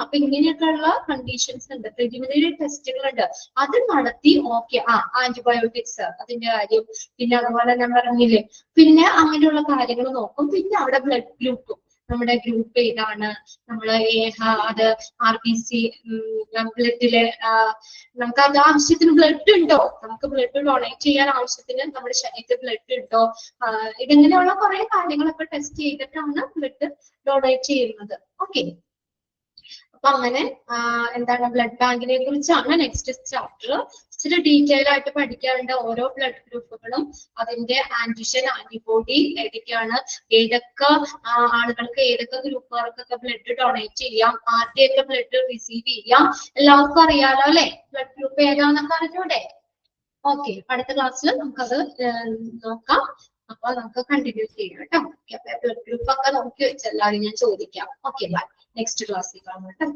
അപ്പൊ ഇങ്ങനെയൊക്കെ ഉള്ള കണ്ടീഷൻസ് ഉണ്ട്, പ്രിലിമിനറി ടെസ്റ്റുകൾ ഉണ്ട്. അത് നടത്തി ഓക്കെ, ആന്റിബയോട്ടിക്സ് അതിന്റെ കാര്യം, പിന്നെ അതുപോലെ ഞാൻ പറഞ്ഞില്ലേ, പിന്നെ അങ്ങനെയുള്ള കാര്യങ്ങൾ നോക്കും. പിന്നെ അവിടെ ബ്ലഡ് ഗ്രൂപ്പും, നമ്മുടെ ഗ്രൂപ്പ് ഏതാണ്, നമ്മള് അത് RBC ബ്ലഡില് നമുക്ക് അത് ആവശ്യത്തിന് ബ്ലഡ് ഉണ്ടോ, നമുക്ക് ബ്ലഡ് ഡൊണേറ്റ് ചെയ്യാൻ ആവശ്യത്തിന് നമ്മുടെ ശരീരത്തിൽ ബ്ലഡ് ഉണ്ടോ, ഇതിങ്ങനെയുള്ള കുറെ കാര്യങ്ങളൊക്കെ ടെസ്റ്റ് ചെയ്തിട്ടാണ് ബ്ലഡ് ഡൊണേറ്റ് ചെയ്യുന്നത്. ഓക്കെ, അപ്പൊ അങ്ങനെ എന്താണ് ബ്ലഡ് ബാങ്കിനെ കുറിച്ചാണ് നെക്സ്റ്റ് ചാപ്റ്റർ. ഇച്ചിരി ഡീറ്റെയിൽ ആയിട്ട് പഠിക്കാറുണ്ട്. ഓരോ ബ്ലഡ് ഗ്രൂപ്പുകളും അതിന്റെ ആന്റിജൻ, ആന്റിബോഡി ഏതൊക്കെയാണ്, ഏതൊക്കെ ആളുകൾക്ക്, ഏതൊക്കെ ഗ്രൂപ്പുകാർക്കൊക്കെ ബ്ലഡ് ഡൊണേറ്റ് ചെയ്യാം, ആരുടെയൊക്കെ ബ്ലഡ് റിസീവ് ചെയ്യാം, എല്ലാവർക്കും അറിയാലോ അല്ലെ, ബ്ലഡ് ഗ്രൂപ്പ് ഏതാണെന്നൊക്കെ അറിഞ്ഞൂടെ. ഓക്കെ, അടുത്ത ക്ലാസ്സിൽ നമുക്കത് നോക്കാം. അപ്പൊ നമുക്ക് കണ്ടിന്യൂ ചെയ്യാം കേട്ടോ. ബ്ലഡ് ഗ്രൂപ്പ് ഒക്കെ നോക്കി വെച്ചെല്ലാവരും ഞാൻ ചോദിക്കാം. ഓക്കെ, ബൈ, നെക്സ്റ്റ് ക്ലാസ്സിൽ കാണാം കേട്ടോ.